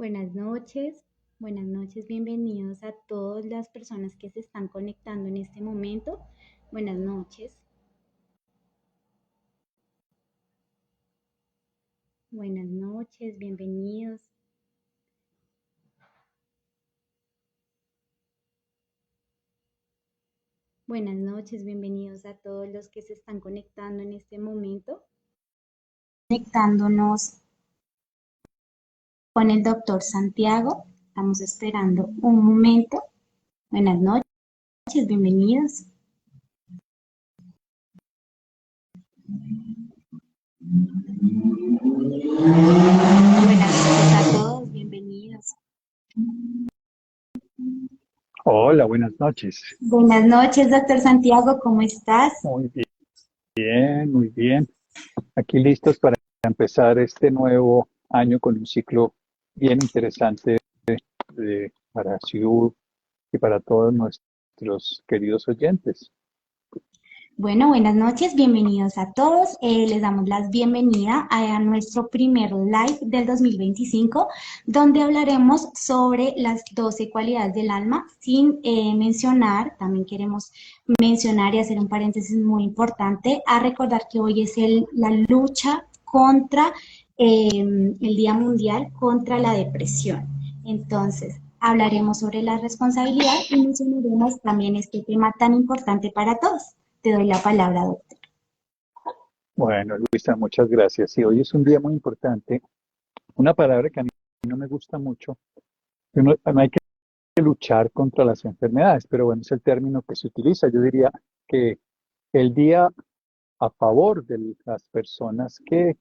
Buenas noches, bienvenidos a todas las personas que se están conectando en este momento. Buenas noches, buenas noches, bienvenidos. Buenas noches, bienvenidos a todos los que se están conectando en este momento. Conectándonos con el doctor Santiago. Estamos esperando un momento. Buenas noches, bienvenidos. Buenas noches a todos, bienvenidos. Hola, buenas noches. Buenas noches, doctor Santiago, ¿cómo estás? Muy bien, muy bien. Aquí listos para empezar este nuevo año con un ciclo bien interesante para Ciudad y para todos nuestros queridos oyentes. Bueno, buenas noches, bienvenidos a todos. Les damos la bienvenida a nuestro primer live del 2025, donde hablaremos sobre las 12 cualidades del alma, sin mencionar, también queremos mencionar y hacer un paréntesis muy importante, a recordar que hoy es la lucha contra el Día Mundial contra la Depresión. Entonces, hablaremos sobre la responsabilidad y mencionaremos también este tema tan importante para todos. Te doy la palabra, doctor. Bueno, Luisa, muchas gracias. Y hoy es un día muy importante. Una palabra que a mí no me gusta mucho. No hay que luchar contra las enfermedades, pero bueno, es el término que se utiliza. Yo diría que el día a favor de las personas que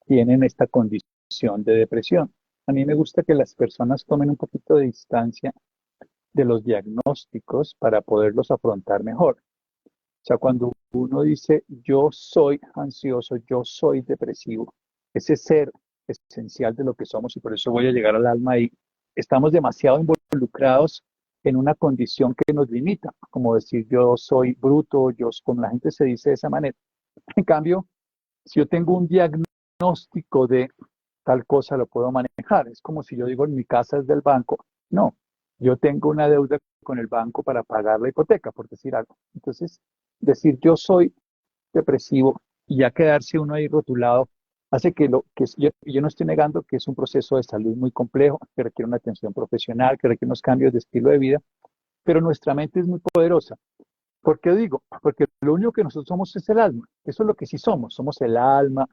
tienen esta condición de depresión. A mí me gusta que las personas tomen un poquito de distancia de los diagnósticos para poderlos afrontar mejor. O sea, cuando uno dice yo soy ansioso, yo soy depresivo, ese ser esencial de lo que somos, y por eso voy a llegar al alma ahí, estamos demasiado involucrados en una condición que nos limita, como decir yo soy bruto, como la gente se dice de esa manera. En cambio, si yo tengo un diagnóstico de tal cosa, lo puedo manejar. Es como si yo digo, en mi casa es del banco. No, yo tengo una deuda con el banco para pagar la hipoteca, por decir algo. Entonces, decir yo soy depresivo y ya quedarse uno ahí rotulado hace yo no estoy negando que es un proceso de salud muy complejo, que requiere una atención profesional, que requiere unos cambios de estilo de vida, pero nuestra mente es muy poderosa. ¿Por qué digo? Porque lo único que nosotros somos es el alma. Eso es lo que sí somos. Somos el alma.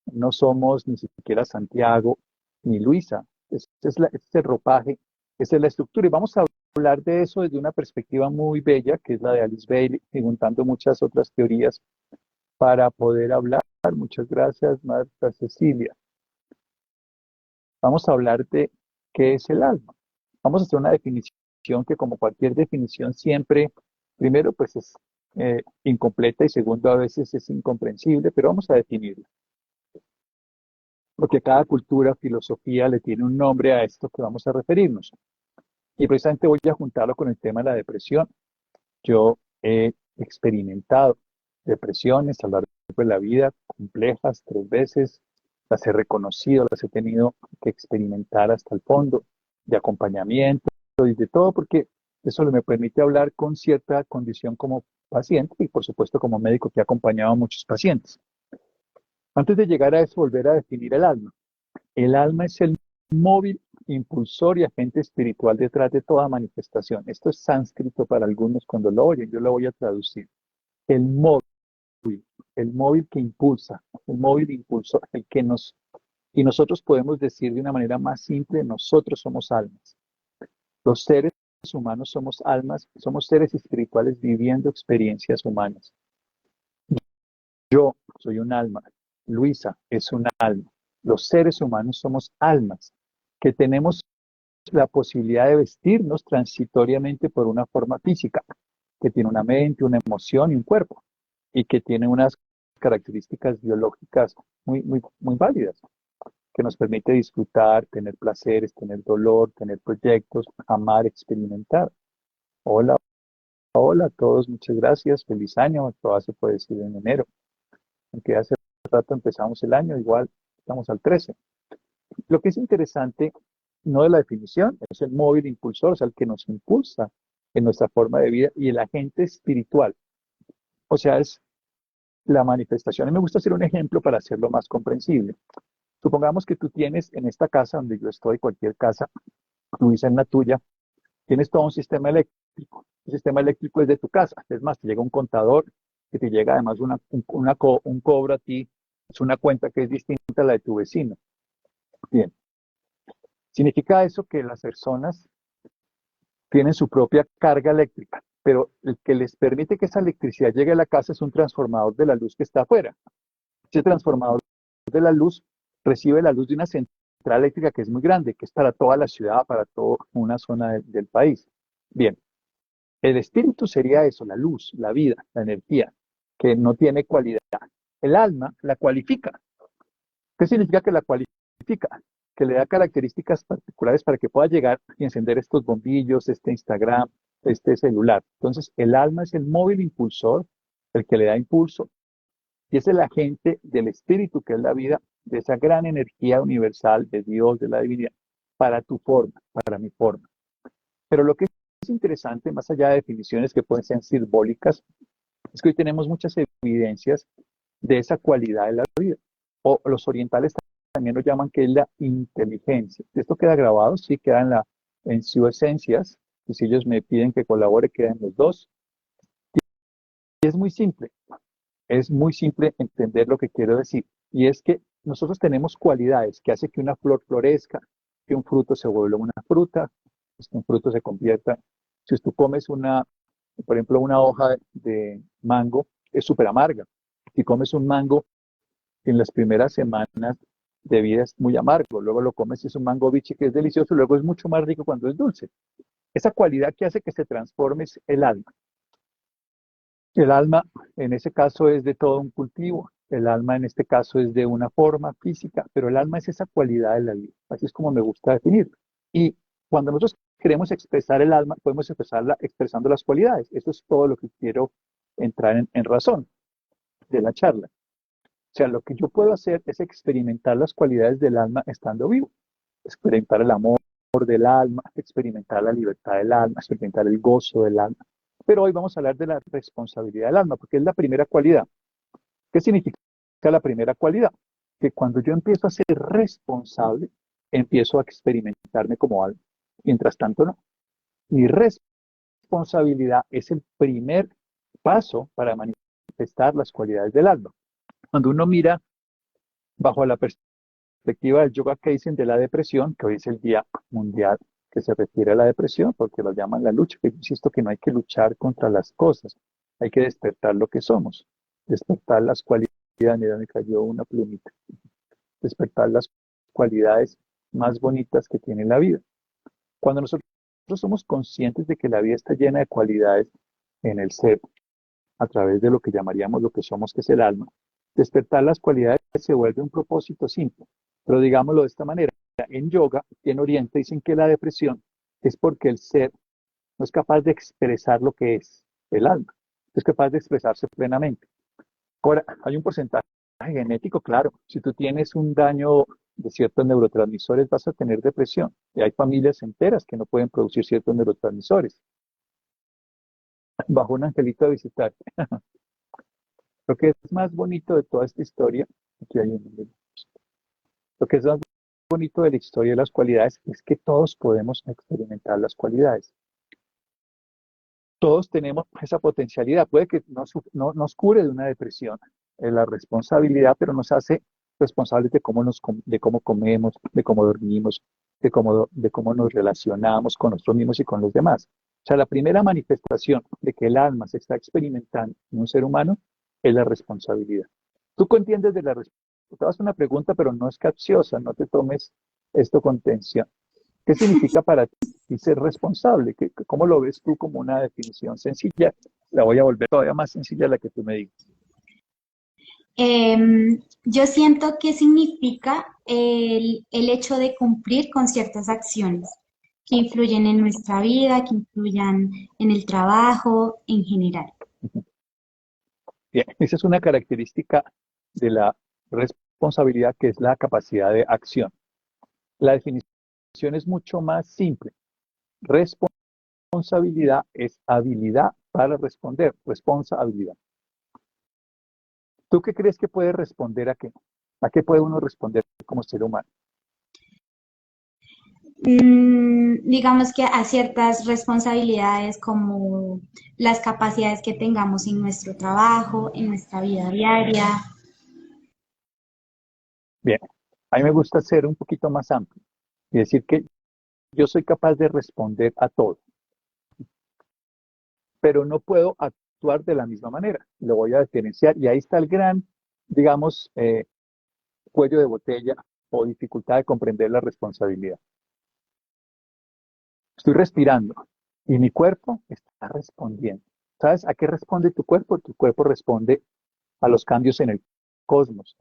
No somos ni siquiera Santiago ni Luisa. Este es el ropaje, esa es la estructura. Y vamos a hablar de eso desde una perspectiva muy bella, que es la de Alice Bailey, y juntando muchas otras teorías para poder hablar. Muchas gracias, Marta Cecilia. Vamos a hablar de qué es el alma. Vamos a hacer una definición que, como cualquier definición, siempre, primero, pues es incompleta y segundo, a veces es incomprensible, pero vamos a definirla. Porque cada cultura, filosofía le tiene un nombre a esto que vamos a referirnos. Y precisamente voy a juntarlo con el tema de la depresión. Yo he experimentado depresiones a lo largo de la vida, complejas, 3 veces. Las he reconocido, las he tenido que experimentar hasta el fondo, de acompañamiento y de todo, porque eso me permite hablar con cierta condición como paciente y, por supuesto, como médico que ha acompañado a muchos pacientes. Antes de llegar a eso, volver a definir el alma. El alma es el móvil, impulsor y agente espiritual detrás de toda manifestación. Esto es sánscrito para algunos cuando lo oyen, yo lo voy a traducir. El móvil, el móvil que impulsa, el móvil impulsor, y nosotros podemos decir de una manera más simple, nosotros somos almas. Los seres humanos somos almas, somos seres espirituales viviendo experiencias humanas. Yo soy un alma, Luisa es un alma. Los seres humanos somos almas que tenemos la posibilidad de vestirnos transitoriamente por una forma física, que tiene una mente, una emoción y un cuerpo, y que tiene unas características biológicas muy válidas, que nos permite disfrutar, tener placeres, tener dolor, tener proyectos, amar, experimentar. Hola, hola a todos, muchas gracias, feliz año, todavía se puede decir en enero, aunque hace rato empezamos el año, igual estamos al 13. Lo que es interesante no de la definición, es el móvil impulsor, o sea, el que nos impulsa en nuestra forma de vida, y el agente espiritual, o sea, es la manifestación. Y me gusta hacer un ejemplo para hacerlo más comprensible. Supongamos que tú tienes en esta casa donde yo estoy, cualquier casa, Luisa, en la tuya, tienes todo un sistema eléctrico. El sistema eléctrico es de tu casa. Es más, te llega un contador, que te llega además un cobro a ti, es una cuenta que es distinta a la de tu vecino. Bien, significa eso que las personas tienen su propia carga eléctrica, pero el que les permite que esa electricidad llegue a la casa es un transformador de la luz que está afuera. Ese transformador de la luz recibe la luz de una central eléctrica que es muy grande, que es para toda la ciudad, para toda una zona del país. Bien, el espíritu sería eso, la luz, la vida, la energía, que no tiene cualidad. El alma la cualifica. ¿Qué significa que la cualifica? Que le da características particulares para que pueda llegar y encender estos bombillos, este Instagram, este celular. Entonces, el alma es el móvil impulsor, el que le da impulso, y es el agente del espíritu, que es la vida, de esa gran energía universal de Dios, de la divinidad, para tu forma, para mi forma. Pero lo que es interesante, más allá de definiciones que pueden ser simbólicas, es que hoy tenemos muchas evidencias de esa cualidad de la vida. O los orientales también lo llaman que es la inteligencia. Esto queda grabado, sí, queda en su esencias, y si ellos me piden que colabore, quedan los dos. Y es muy simple entender lo que quiero decir. Y es que nosotros tenemos cualidades que hacen que una flor florezca, que un fruto se vuelva una fruta, que un fruto se convierta. Si tú comes por ejemplo, una hoja de mango, es súper amarga. Si comes un mango en las primeras semanas de vida es muy amargo, luego lo comes y es un mango biche que es delicioso, luego es mucho más rico cuando es dulce. Esa cualidad que hace que se transforme es el alma. El alma en ese caso es de todo un cultivo, el alma en este caso es de una forma física, pero el alma es esa cualidad de la vida, así es como me gusta definirlo. Y cuando nosotros queremos expresar el alma, podemos expresarla expresando las cualidades. Eso es todo lo que quiero entrar en razón de la charla. O sea, lo que yo puedo hacer es experimentar las cualidades del alma estando vivo, experimentar el amor del alma, experimentar la libertad del alma, experimentar el gozo del alma. Pero hoy vamos a hablar de la responsabilidad del alma, porque es la primera cualidad. ¿Qué significa la primera cualidad? Que cuando yo empiezo a ser responsable, empiezo a experimentarme como alma. Mientras tanto, no. Mi responsabilidad es el primer paso para manifestar las cualidades del alma. Cuando uno mira bajo la perspectiva del yoga que dicen de la depresión, que hoy es el Día Mundial que se refiere a la depresión, porque lo llaman la lucha, que insisto que no hay que luchar contra las cosas, hay que despertar lo que somos, despertar las cualidades, mira, me cayó una plumita, despertar las cualidades más bonitas que tiene la vida. Cuando nosotros somos conscientes de que la vida está llena de cualidades en el ser, a través de lo que llamaríamos lo que somos, que es el alma, despertar las cualidades se vuelve un propósito simple. Pero digámoslo de esta manera, en yoga y en Oriente dicen que la depresión es porque el ser no es capaz de expresar lo que es el alma, no es capaz de expresarse plenamente. Ahora, hay un porcentaje genético, claro, si tú tienes un daño de ciertos neurotransmisores vas a tener depresión y hay familias enteras que no pueden producir ciertos neurotransmisores. Bajo un angelito a visitar. Lo que es más bonito de toda esta historia, aquí hay lo que es más bonito de la historia de las cualidades es que todos podemos experimentar las cualidades. Todos tenemos esa potencialidad. Puede que no nos cure de una depresión, es la responsabilidad, pero nos hace responsables de cómo comemos, de cómo dormimos, de cómo nos relacionamos con nosotros mismos y con los demás. O sea, la primera manifestación de que el alma se está experimentando en un ser humano es la responsabilidad. ¿Tú qué entiendes de la responsabilidad? Te vas a hacer una pregunta, pero no es capciosa, no te tomes esto con tensión. ¿Qué significa para ti ser responsable? ¿Cómo lo ves tú como una definición sencilla? La voy a volver todavía más sencilla a la que tú me digas. Yo siento que significa el hecho de cumplir con ciertas acciones que influyen en nuestra vida, que influyan en el trabajo en general. Bien, esa es una característica de la responsabilidad que es la capacidad de acción. La definición es mucho más simple. Responsabilidad es habilidad para responder, responsabilidad. ¿Tú qué crees que puede responder a qué? ¿A qué puede uno responder como ser humano? Digamos que a ciertas responsabilidades como las capacidades que tengamos en nuestro trabajo, en nuestra vida diaria. Bien, a mí me gusta ser un poquito más amplio y decir que yo soy capaz de responder a todo, pero no puedo actuar de la misma manera. Lo voy a diferenciar y ahí está el gran, digamos, cuello de botella o dificultad de comprender la responsabilidad. Estoy respirando y mi cuerpo está respondiendo. ¿Sabes a qué responde tu cuerpo? Tu cuerpo responde a los cambios en el cosmos.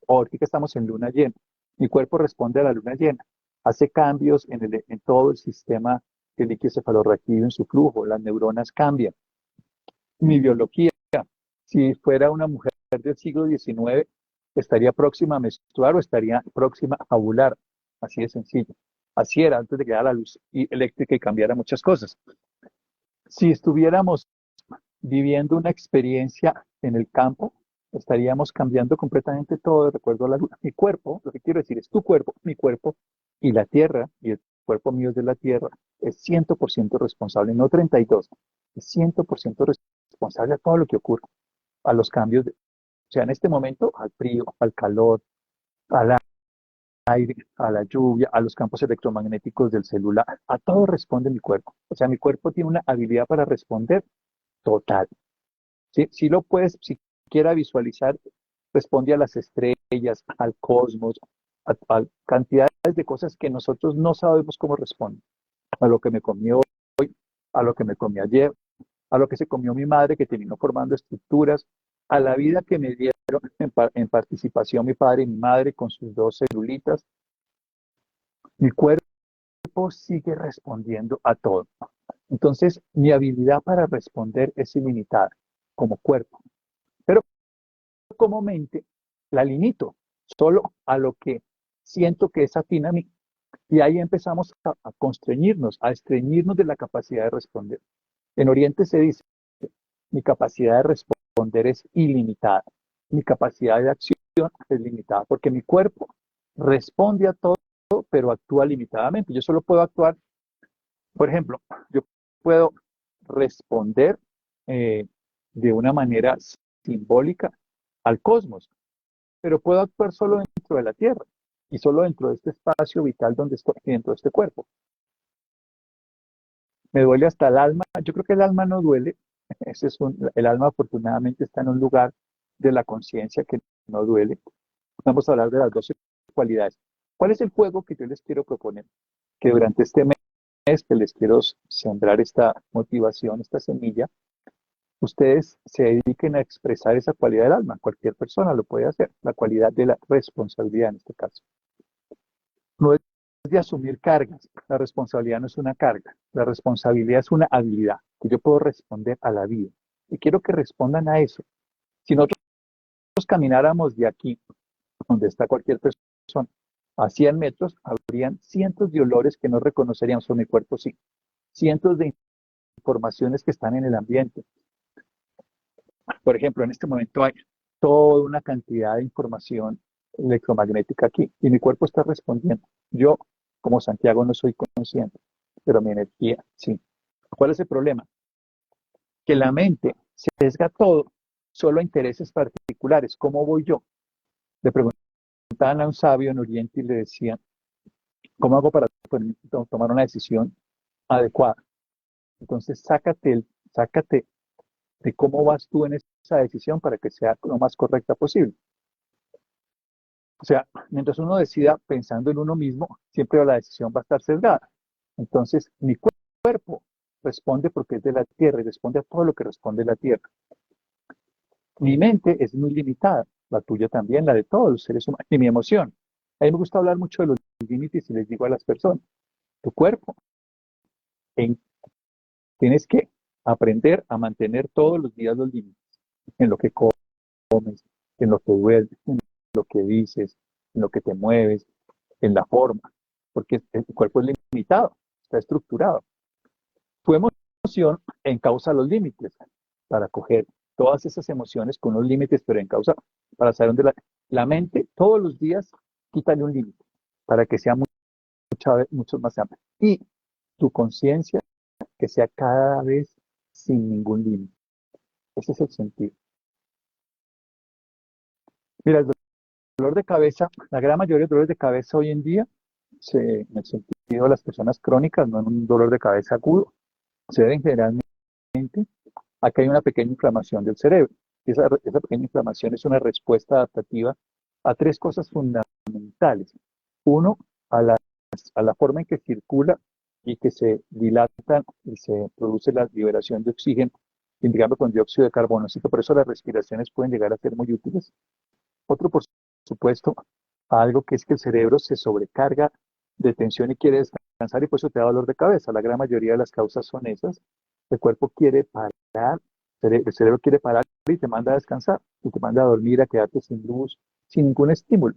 Ahorita que estamos en luna llena, mi cuerpo responde a la luna llena. Hace cambios en todo el sistema del líquido cefalorraquídeo en su flujo. Las neuronas cambian. Mi biología, si fuera una mujer del siglo XIX, estaría próxima a menstruar o estaría próxima a ovular. Así de sencillo. Así era antes de que la luz eléctrica y cambiara muchas cosas. Si estuviéramos viviendo una experiencia en el campo, estaríamos cambiando completamente todo de recuerdo a la luna. Mi cuerpo, lo que quiero decir es tu cuerpo, mi cuerpo y la tierra, y el cuerpo mío es de la tierra, es 100% responsable, no 32, es 100% responsable a todo lo que ocurre, a los cambios, o sea, en este momento, al frío, al calor, al aire, a la lluvia, a los campos electromagnéticos del celular, a todo responde mi cuerpo. O sea, mi cuerpo tiene una habilidad para responder total. Si lo puedes siquiera visualizar, responde a las estrellas, al cosmos, a cantidades de cosas que nosotros no sabemos cómo responden. A lo que me comió hoy, a lo que me comí ayer, a lo que se comió mi madre que terminó formando estructuras, a la vida que me dieron en participación mi padre y mi madre con sus dos celulitas. Mi cuerpo sigue respondiendo a todo. Entonces, mi habilidad para responder es ilimitada como cuerpo. Pero como mente la limito solo a lo que siento que es afín a mí. Y ahí empezamos a constreñirnos, a estreñirnos de la capacidad de responder. En Oriente se dice, mi capacidad de responder es ilimitada. Mi capacidad de acción es limitada, porque mi cuerpo responde a todo, pero actúa limitadamente. Yo solo puedo actuar, por ejemplo, yo puedo responder de una manera simbólica al cosmos, pero puedo actuar solo dentro de la Tierra y solo dentro de este espacio vital donde estoy, dentro de este cuerpo. Me duele hasta el alma. Yo creo que el alma no duele. El alma afortunadamente está en un lugar de la conciencia que no duele. Vamos a hablar de las 12 cualidades. ¿Cuál es el juego que yo les quiero proponer? Que durante este mes que les quiero sembrar esta motivación, esta semilla, ustedes se dediquen a expresar esa cualidad del alma. Cualquier persona lo puede hacer. La cualidad de la responsabilidad en este caso. No es de asumir cargas. La responsabilidad no es una carga. La responsabilidad es una habilidad que yo puedo responder a la vida. Y quiero que respondan a eso. Si nosotros camináramos de aquí, donde está cualquier persona, a 100 metros, habrían cientos de olores que no reconoceríamos sobre mi cuerpo, sí. Cientos de informaciones que están en el ambiente. Por ejemplo, en este momento hay toda una cantidad de información electromagnética aquí y mi cuerpo está respondiendo. Yo, como Santiago, no soy consciente, pero mi energía sí. ¿Cuál es el problema? Que la mente sesga todo solo a intereses particulares. ¿Cómo voy yo? Le preguntaban a un sabio en Oriente y le decían, ¿cómo hago para tomar una decisión adecuada? Entonces, sácate de cómo vas tú en esa decisión para que sea lo más correcta posible. O sea, mientras uno decida pensando en uno mismo, siempre la decisión va a estar sesgada. Entonces, mi cuerpo responde porque es de la tierra y responde a todo lo que responde la tierra. Mi mente es muy limitada, la tuya también, la de todos los seres humanos, y mi emoción. A mí me gusta hablar mucho de los límites y les digo a las personas, tu cuerpo, en, tienes que aprender a mantener todos los días los límites, en lo que comes, en lo que duermes, en lo que dices, en lo que te mueves, en la forma. porque el cuerpo es limitado, está estructurado. Tu emoción encausa los límites para coger todas esas emociones con los límites, pero encausa para saber dónde la mente todos los días quítale un límite para que sea mucho más amplio. Y tu conciencia que sea cada vez sin ningún límite. Ese es el sentido. Mira, el dolor de cabeza, la gran mayoría de dolores de cabeza hoy en día, en el sentido de las personas crónicas, no en un dolor de cabeza agudo, se deben generalmente a que hay una pequeña inflamación del cerebro. Esa pequeña inflamación es una respuesta adaptativa a tres cosas fundamentales. Uno, a la forma en que circula y que se dilata y se produce la liberación de oxígeno, indicando con dióxido de carbono. Así que por eso las respiraciones pueden llegar a ser muy útiles. Otro, por supuesto, algo que es que el cerebro se sobrecarga de tensión y quiere descansar y por eso te da dolor de cabeza. La gran mayoría de las causas son esas. El cuerpo quiere parar, el cerebro quiere parar y te manda a descansar y te manda a dormir, a quedarte sin luz, sin ningún estímulo.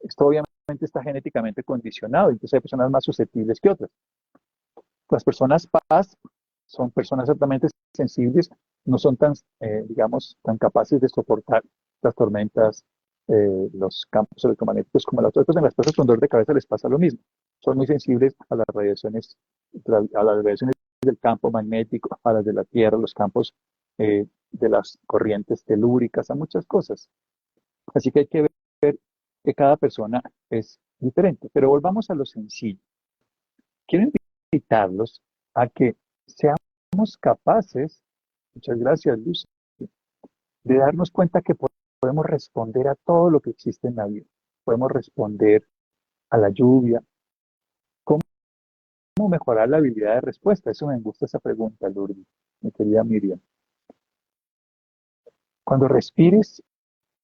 Esto obviamente está genéticamente condicionado, entonces hay personas más susceptibles que otras. Las personas paz son personas altamente sensibles, no son tan, digamos, tan capaces de soportar las tormentas, los campos electromagnéticos como las otras cosas. En las personas con dolor de cabeza les pasa lo mismo. Son muy sensibles a las radiaciones del campo magnético, a las de la Tierra, los campos de las corrientes telúricas, a muchas cosas. Así que hay que ver que cada persona es diferente. Pero volvamos a lo sencillo. Quiero invitarlos a que seamos capaces, muchas gracias Luz, de darnos cuenta que podemos responder a todo lo que existe en la vida. Podemos responder a la lluvia. ¿Cómo mejorar la habilidad de respuesta? Eso me gusta esa pregunta, Lourdes, mi querida Miriam. Cuando respires,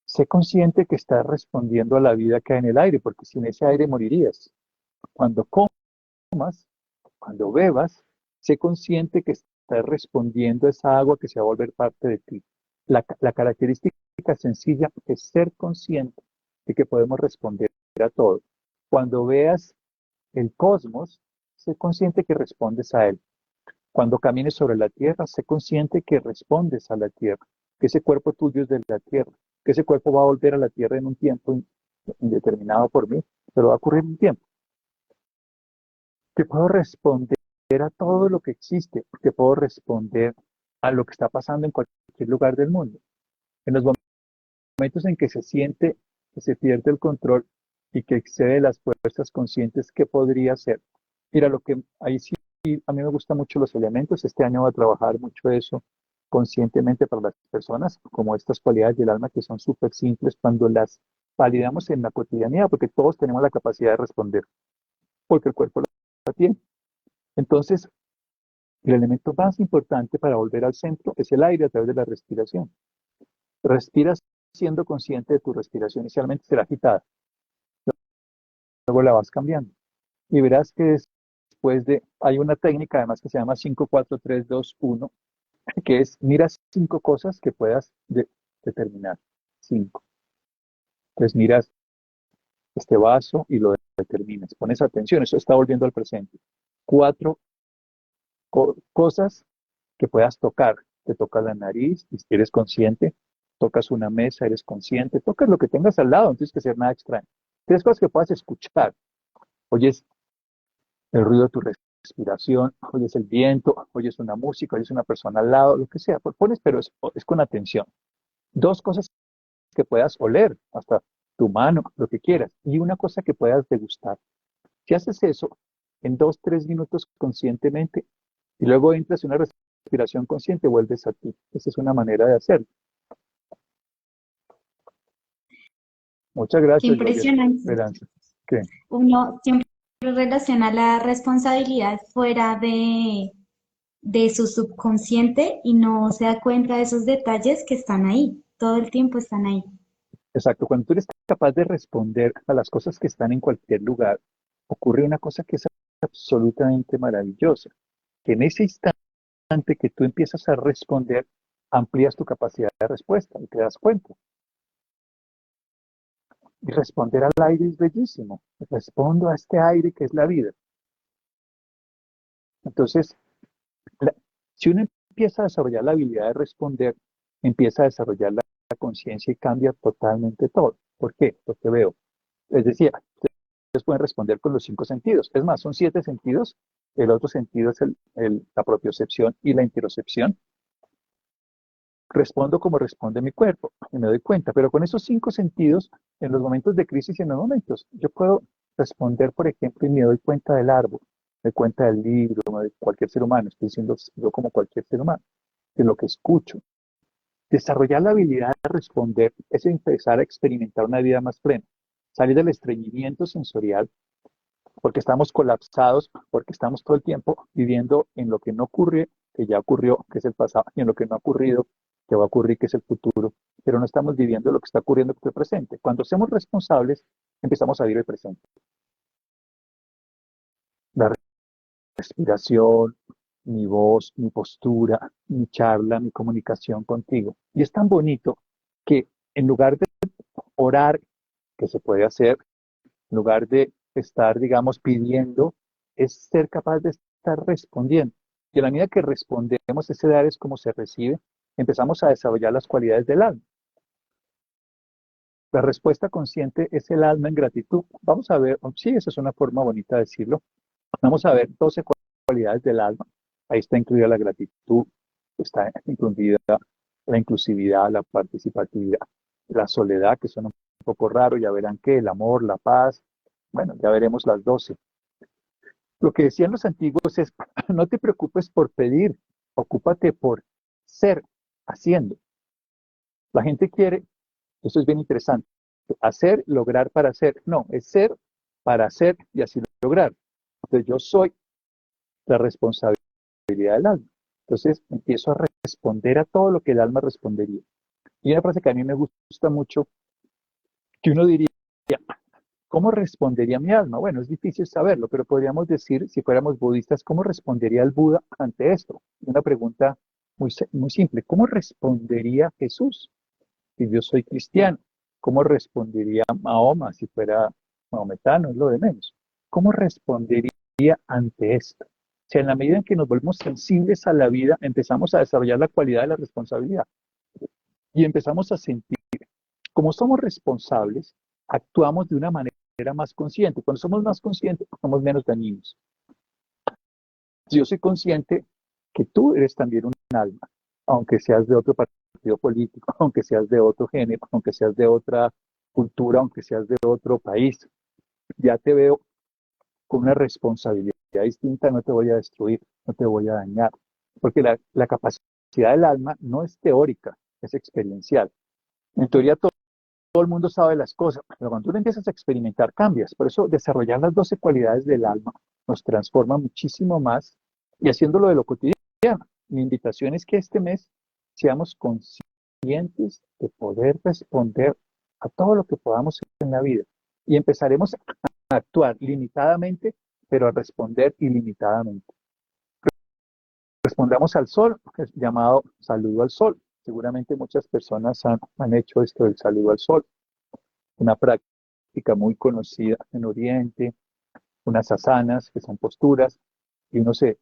sé consciente que estás respondiendo a la vida que hay en el aire, porque sin ese aire morirías. Cuando comas, cuando bebas, sé consciente que estás respondiendo a esa agua que se va a volver parte de ti. La característica sencilla es ser consciente de que podemos responder a todo. Cuando veas el cosmos, sé consciente que respondes a él. Cuando camines sobre la tierra, sé consciente que respondes a la tierra, que ese cuerpo tuyo es de la tierra, que ese cuerpo va a volver a la tierra en un tiempo indeterminado por mí, pero va a ocurrir un tiempo. Que puedo responder a todo lo que existe, que puedo responder a lo que está pasando en cualquier lugar del mundo. En los momentos en que se siente que se pierde el control y que excede las fuerzas conscientes, ¿qué podría ser? Mira, lo que ahí sí, a mí me gustan mucho los elementos. Este año voy a trabajar mucho eso conscientemente para las personas, como estas cualidades del alma que son súper simples cuando las validamos en la cotidianidad, porque todos tenemos la capacidad de responder, porque el cuerpo la tiene. Entonces, el elemento más importante para volver al centro es el aire a través de la respiración. Respiras siendo consciente de tu respiración. Inicialmente será agitada, luego la vas cambiando. Y verás que hay una técnica además que se llama 5-4-3-2-1, que es mira 5 cosas que puedas determinar. 5. Entonces miras este vaso y lo determinas. Pones atención, eso está volviendo al presente. 4 cosas que puedas tocar. Te tocas la nariz y eres consciente. Tocas una mesa, eres consciente. Tocas lo que tengas al lado, no tienes que hacer nada extraño. 3 cosas que puedas escuchar. Oyes el ruido de tu respiración, oyes el viento, oyes una música, oyes una persona al lado, lo que sea. Pones, pero es con atención. 2 cosas que puedas oler, hasta tu mano, lo que quieras. Y una cosa que puedas degustar. Si haces eso en 2-3 minutos conscientemente y luego entras en una respiración consciente, vuelves a ti. Esa es una manera de hacerlo. Muchas Qué gracias, Gloria impresionante. Esperanza. ¿Qué? Uno siempre relaciona la responsabilidad fuera de su subconsciente y no se da cuenta de esos detalles que están ahí, todo el tiempo están ahí. Exacto. Cuando tú eres capaz de responder a las cosas que están en cualquier lugar, ocurre una cosa que es absolutamente maravillosa. Que en ese instante que tú empiezas a responder, amplías tu capacidad de respuesta y te das cuenta. Y responder al aire es bellísimo. Respondo a este aire que es la vida. Entonces, la, si uno empieza a desarrollar la habilidad de responder, empieza a desarrollar la conciencia y cambia totalmente todo. ¿Por qué? Porque veo. Es decir, ustedes pueden responder con los 5 sentidos. Es más, son 7 sentidos. El otro sentido es la propiocepción y la interocepción. Respondo como responde mi cuerpo y me doy cuenta, pero con esos 5 sentidos, en los momentos de crisis y en los momentos, yo puedo responder, por ejemplo, y me doy cuenta del árbol, me doy cuenta del libro, de cualquier ser humano, estoy diciendo yo como cualquier ser humano, de lo que escucho. Desarrollar la habilidad de responder es empezar a experimentar una vida más plena, salir del estreñimiento sensorial, porque estamos colapsados, porque estamos todo el tiempo viviendo en lo que no ocurre, que ya ocurrió, que es el pasado, y en lo que no ha ocurrido, que va a ocurrir, que es el futuro, pero no estamos viviendo lo que está ocurriendo, que es el presente. Cuando somos responsables, empezamos a vivir el presente. La respiración, mi voz, mi postura, mi charla, mi comunicación contigo. Y es tan bonito que en lugar de orar, que se puede hacer, en lugar de estar, digamos, pidiendo, es ser capaz de estar respondiendo. Y a la medida que respondemos, ese dar es como se recibe, empezamos a desarrollar las cualidades del alma. La respuesta consciente es el alma en gratitud. Vamos a ver, sí, esa es una forma bonita de decirlo. Vamos a ver 12 cualidades del alma. Ahí está incluida la gratitud, está incluida la inclusividad, la participatividad, la soledad, que suena un poco raro, ya verán que el amor, la paz, bueno, ya veremos las 12. Lo que decían los antiguos es, no te preocupes por pedir, ocúpate por ser, haciendo. La gente quiere, eso es bien interesante, hacer, lograr para hacer. No, es ser para hacer y así lograr. Entonces yo soy la responsabilidad del alma. Entonces empiezo a responder a todo lo que el alma respondería. Y una frase que a mí me gusta mucho, que uno diría, ¿cómo respondería mi alma? Bueno, es difícil saberlo, pero podríamos decir, si fuéramos budistas, ¿cómo respondería el Buda ante esto? Una pregunta muy simple. ¿Cómo respondería Jesús si yo soy cristiano? ¿Cómo respondería Mahoma si fuera maometano? Es lo de menos. ¿Cómo respondería ante esto? O sea, en la medida en que nos volvemos sensibles a la vida, empezamos a desarrollar la cualidad de la responsabilidad y empezamos a sentir, como somos responsables, actuamos de una manera más consciente. Cuando somos más conscientes, somos menos dañinos. Si yo soy consciente que tú eres también un alma, aunque seas de otro partido político, aunque seas de otro género, aunque seas de otra cultura, aunque seas de otro país, ya te veo con una responsabilidad distinta, no te voy a destruir, no te voy a dañar, porque la capacidad del alma no es teórica, es experiencial. En teoría todo el mundo sabe las cosas, pero cuando tú empiezas a experimentar, cambias. Por eso desarrollar las 12 cualidades del alma nos transforma muchísimo más y haciéndolo de lo cotidiano. Mi invitación es que este mes seamos conscientes de poder responder a todo lo que podamos en la vida y empezaremos a actuar limitadamente, pero a responder ilimitadamente. Respondamos al sol, es llamado saludo al sol. Seguramente muchas personas han hecho esto del saludo al sol, una práctica muy conocida en Oriente, unas asanas, que son posturas, y uno se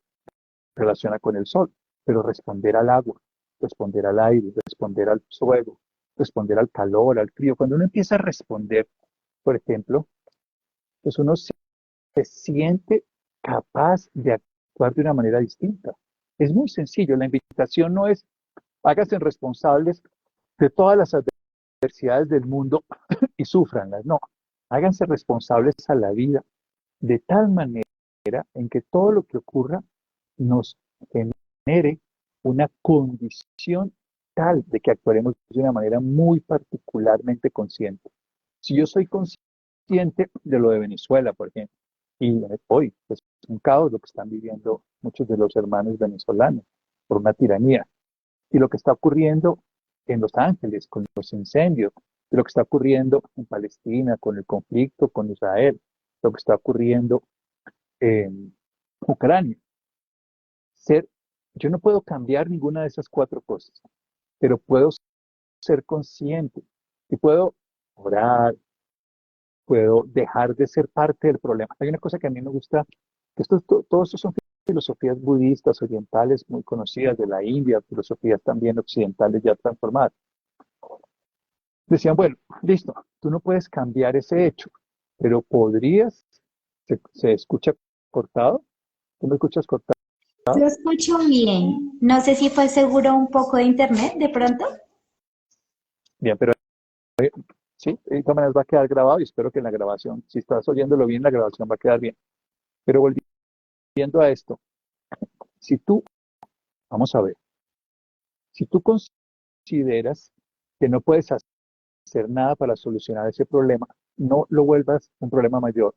relaciona con el sol, pero responder al agua, responder al aire, responder al fuego, responder al calor, al frío. Cuando uno empieza a responder, por ejemplo, pues uno se siente capaz de actuar de una manera distinta. Es muy sencillo, la invitación no es háganse responsables de todas las adversidades del mundo y súfranlas, no, háganse responsables a la vida de tal manera en que todo lo que ocurra nos genere una condición tal de que actuaremos de una manera muy particularmente consciente. Si yo soy consciente de lo de Venezuela, por ejemplo, y hoy pues, es un caos lo que están viviendo muchos de los hermanos venezolanos por una tiranía, y lo que está ocurriendo en Los Ángeles con los incendios, y lo que está ocurriendo en Palestina con el conflicto con Israel, lo que está ocurriendo en Ucrania. Ser, yo no puedo cambiar ninguna de esas 4 cosas, pero puedo ser consciente y puedo orar, puedo dejar de ser parte del problema. Hay una cosa que a mí me gusta, que todo esto son filosofías budistas, orientales, muy conocidas de la India, filosofías también occidentales ya transformadas. Decían, bueno, listo, tú no puedes cambiar ese hecho, pero podrías, se escucha cortado, ¿tú me escuchas cortado? Lo escucho bien. No sé si fue seguro un poco de internet de pronto. Bien, pero sí, de todas maneras va a quedar grabado y espero que en la grabación, si estás oyéndolo bien, la grabación va a quedar bien. Pero volviendo a esto, si tú, vamos a ver, si tú consideras que no puedes hacer nada para solucionar ese problema, no lo vuelvas un problema mayor,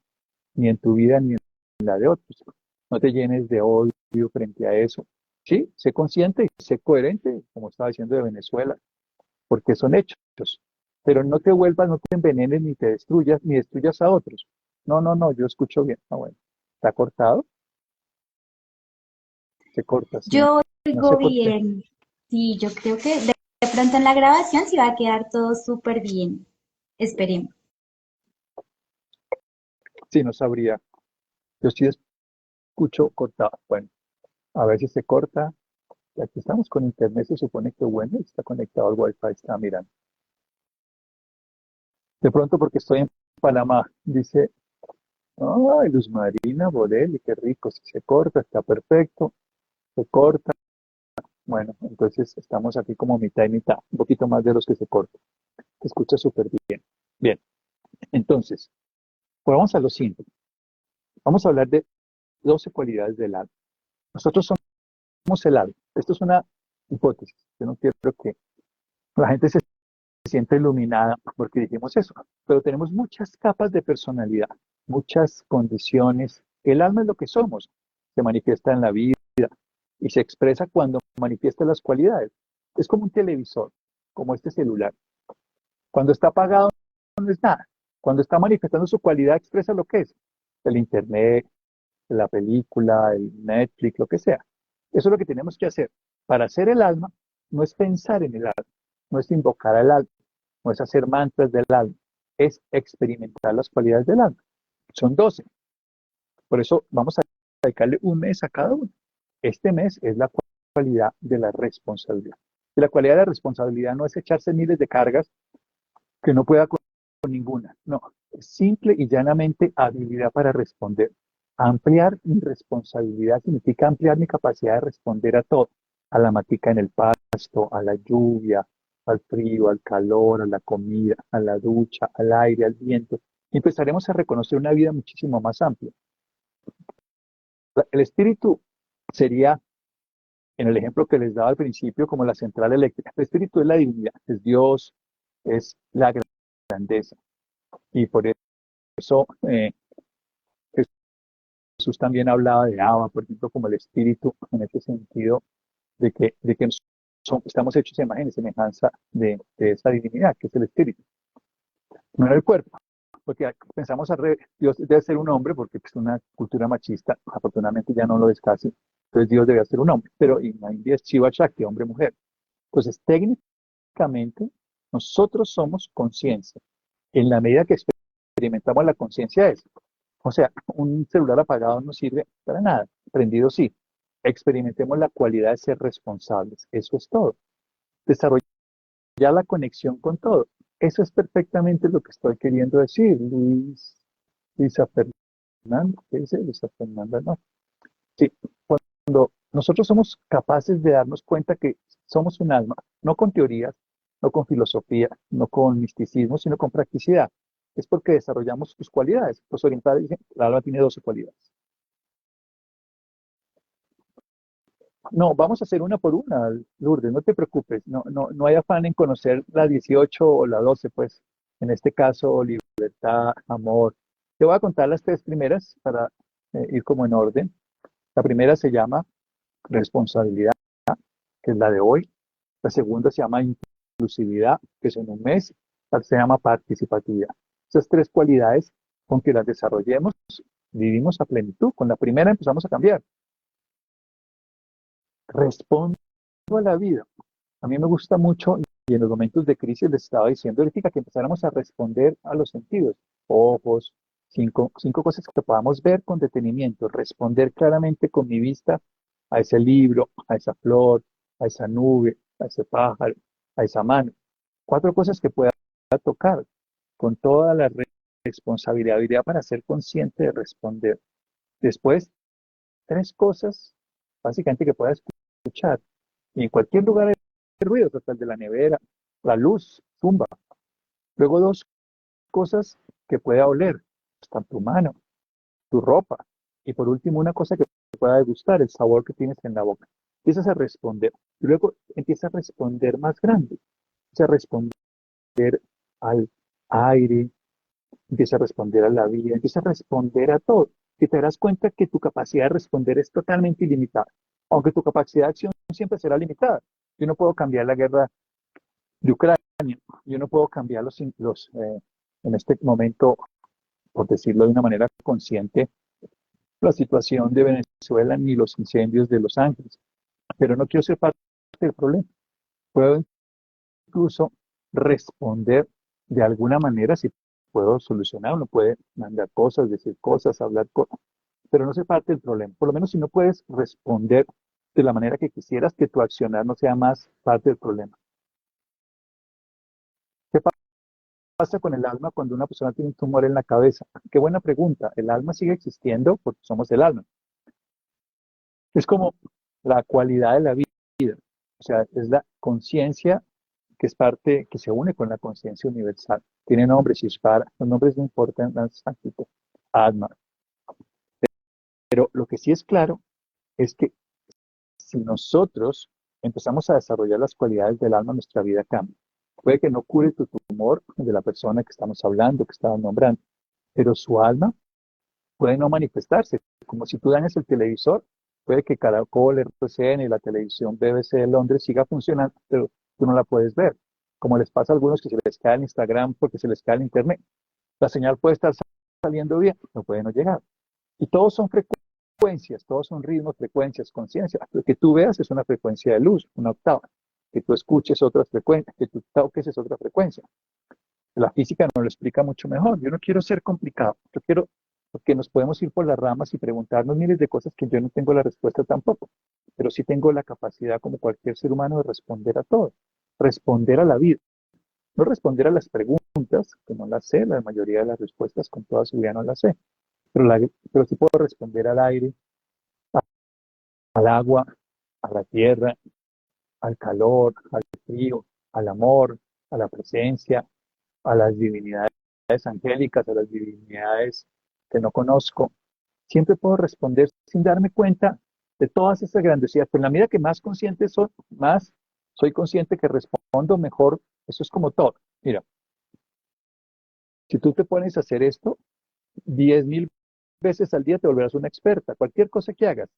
ni en tu vida ni en la de otros. No te llenes de odio frente a eso. Sí, sé consciente y sé coherente, como estaba diciendo de Venezuela, porque son hechos. Pero no te vuelvas, no te envenenes, ni te destruyas, ni destruyas a otros. No, no, no, yo escucho bien. Ah, bueno. ¿Está cortado? Se corta, sí. Yo No oigo sé por qué. bien. Sí, yo creo que de pronto en la grabación sí va a quedar todo súper bien. Esperemos. Sí, no sabría. Yo sí escucho cortado. Bueno, a ver si se corta. Y aquí estamos con internet, se supone que bueno, está conectado al Wi-Fi, está mirando. De pronto porque estoy en Panamá, dice, ay, Luz Marina Borelli, qué rico, si se corta, está perfecto, se corta. Bueno, entonces estamos aquí como mitad y mitad, un poquito más de los que se cortan. Se escucha súper bien. Bien, entonces, pues vamos a lo simple. Vamos a hablar de 12 cualidades del alma. Nosotros somos el alma. Esto es una hipótesis. Yo no quiero que la gente se sienta iluminada porque dijimos eso, pero tenemos muchas capas de personalidad, muchas condiciones. El alma es lo que somos. Se manifiesta en la vida y se expresa cuando manifiesta las cualidades. Es como un televisor, como este celular. Cuando está apagado no es nada. Cuando está manifestando su cualidad expresa lo que es. El internet, la película, el Netflix, lo que sea. Eso es lo que tenemos que hacer. Para hacer el alma no es pensar en el alma, no es invocar al alma, no es hacer mantras del alma, es experimentar las cualidades del alma. Son 12. Por eso vamos a dedicarle un mes a cada uno. Este mes es la cualidad de la responsabilidad. Y la cualidad de la responsabilidad no es echarse miles de cargas que no pueda con ninguna. No, es simple y llanamente habilidad para responder. Ampliar mi responsabilidad significa ampliar mi capacidad de responder a todo, a la matica en el pasto, a la lluvia, al frío, al calor, a la comida, a la ducha, al aire, al viento. Y empezaremos a reconocer una vida muchísimo más amplia. El espíritu sería, en el ejemplo que les daba al principio, como la central eléctrica. El espíritu es la divinidad, es Dios, es la grandeza. Y por eso Jesús también hablaba de Abba, por ejemplo, como el espíritu, en ese sentido de que estamos hechos de imagen y semejanza de esa divinidad, que es el espíritu, no en el cuerpo. Porque pensamos al revés, Dios debe ser un hombre, porque es una cultura machista, afortunadamente ya no lo es casi, entonces Dios debe ser un hombre, pero en la India es Shiva Shakti, hombre-mujer. Entonces, técnicamente, nosotros somos conciencia. En la medida que experimentamos la conciencia es, o sea, un celular apagado no sirve para nada, prendido sí. Experimentemos la cualidad de ser responsables, eso es todo. Desarrollar la conexión con todo. Eso es perfectamente lo que estoy queriendo decir, Luisa Fernanda, ¿qué dice Luisa Fernanda? No. Sí, cuando nosotros somos capaces de darnos cuenta que somos un alma, no con teorías, no con filosofía, no con misticismo, sino con practicidad, es porque desarrollamos sus cualidades. Los orientales dicen, el alma tiene 12 cualidades. No, vamos a hacer una por una, Lourdes, no te preocupes, no, no, no hay afán en conocer la 18 o la 12, pues, en este caso, libertad, amor. Te voy a contar las tres primeras para ir como en orden. La primera se llama responsabilidad, que es la de hoy. La segunda se llama inclusividad, que es en un mes. La tercera se llama participatividad. Esas tres cualidades, con que las desarrollemos, vivimos a plenitud. Con la primera empezamos a cambiar. Respondo a la vida. A mí me gusta mucho, y en los momentos de crisis les estaba diciendo ahorita que empezáramos a responder a los sentidos. ojos, cinco cosas que podamos ver con detenimiento, responder claramente con mi vista a ese libro, a esa flor, a esa nube, a ese pájaro, a esa mano. Cuatro cosas que pueda tocar con toda la responsabilidad para ser consciente de responder. Después, tres cosas básicamente que pueda escuchar. Y en cualquier lugar hay ruido, hasta el de la nevera, la luz, zumba. Luego dos cosas que pueda oler, hasta tu mano, tu ropa. Y por último, una cosa que pueda degustar, el sabor que tienes en la boca. Empiezas a responder. Y luego empiezas a responder más grande. Empiezas a responder al aire, empiezas a responder a la vida, empiezas a responder a todo. Y te darás cuenta que tu capacidad de responder es totalmente ilimitada. Aunque tu capacidad de acción siempre será limitada. Yo no puedo cambiar la guerra de Ucrania, yo no puedo cambiar en este momento, por decirlo de una manera consciente, la situación de Venezuela ni los incendios de Los Ángeles, pero no quiero ser parte del problema. Puedo incluso responder de alguna manera si puedo solucionar, uno puede mandar cosas, decir cosas, hablar cosas, pero no ser parte del problema. Por lo menos si no puedes responder de la manera que quisieras, que tu accionar no sea más parte del problema. ¿Qué pasa con el alma cuando una persona tiene un tumor en la cabeza? Qué buena pregunta. ¿El alma sigue existiendo? Porque somos el alma. Es como la cualidad de la vida. O sea, es la conciencia que es parte, que se une con la conciencia universal. Tiene nombres, Ishvara, los nombres no importan, Atma. Pero lo que sí es claro es que si nosotros empezamos a desarrollar las cualidades del alma, nuestra vida cambia. Puede que no cure tu tumor de la persona que estamos hablando, que estamos nombrando, pero su alma puede no manifestarse. Como si tú dañas el televisor, puede que Caracol, RCN y la televisión BBC de Londres siga funcionando, pero tú no la puedes ver. Como les pasa a algunos que se les cae el Instagram porque se les cae el internet. La señal puede estar saliendo bien, no puede no llegar. Y todos son frecuencias, todos son ritmos, frecuencias, conciencia. Lo que tú veas es una frecuencia de luz, una octava. Que tú escuches otra frecuencia, que tú toques es otra frecuencia. La física nos lo explica mucho mejor. Yo no quiero ser complicado, yo quiero, porque nos podemos ir por las ramas y preguntarnos miles de cosas que yo no tengo la respuesta tampoco, pero sí tengo la capacidad como cualquier ser humano de responder a todo, responder a la vida, no responder a las preguntas, que no las sé, la mayoría de las respuestas con toda seguridad no las sé, pero sí puedo responder al aire, al agua, a la tierra, al calor, al frío, al amor, a la presencia, a las divinidades angélicas, a las divinidades que no conozco. Siempre puedo responder sin darme cuenta de todas esas grandiosidades. Pero en la medida que más consciente soy, más soy consciente que respondo mejor. Eso es como todo. Mira, si tú te pones a hacer esto, 10.000 veces al día te volverás una experta. Cualquier cosa que hagas,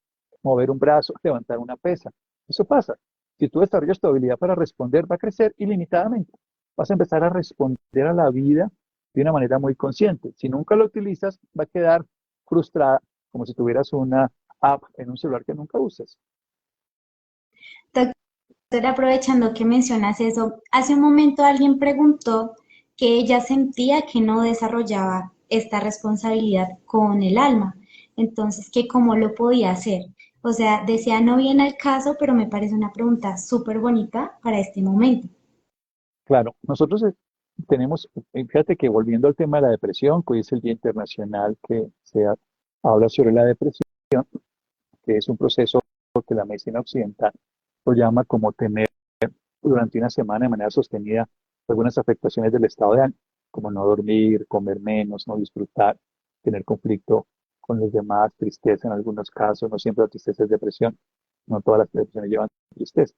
mover un brazo, levantar una pesa, eso pasa. Si tú desarrollas tu habilidad para responder, va a crecer ilimitadamente. Vas a empezar a responder a la vida de una manera muy consciente. Si nunca lo utilizas, va a quedar frustrada, como si tuvieras una app en un celular que nunca usas. Doctor, aprovechando que mencionas eso, hace un momento alguien preguntó que ella sentía que no desarrollaba esta responsabilidad con el alma, entonces que cómo lo podía hacer. O sea, decía no viene al caso, pero me parece una pregunta súper bonita para este momento. Claro, nosotros tenemos, fíjate que volviendo al tema de la depresión, que hoy es el Día Internacional que habla sobre la depresión, que es un proceso que la medicina occidental lo llama como tener durante una semana de manera sostenida algunas afectaciones del estado de ánimo, como no dormir, comer menos, no disfrutar, tener conflicto con los demás, tristeza en algunos casos, no siempre la tristeza es depresión, no todas las depresiones llevan tristeza.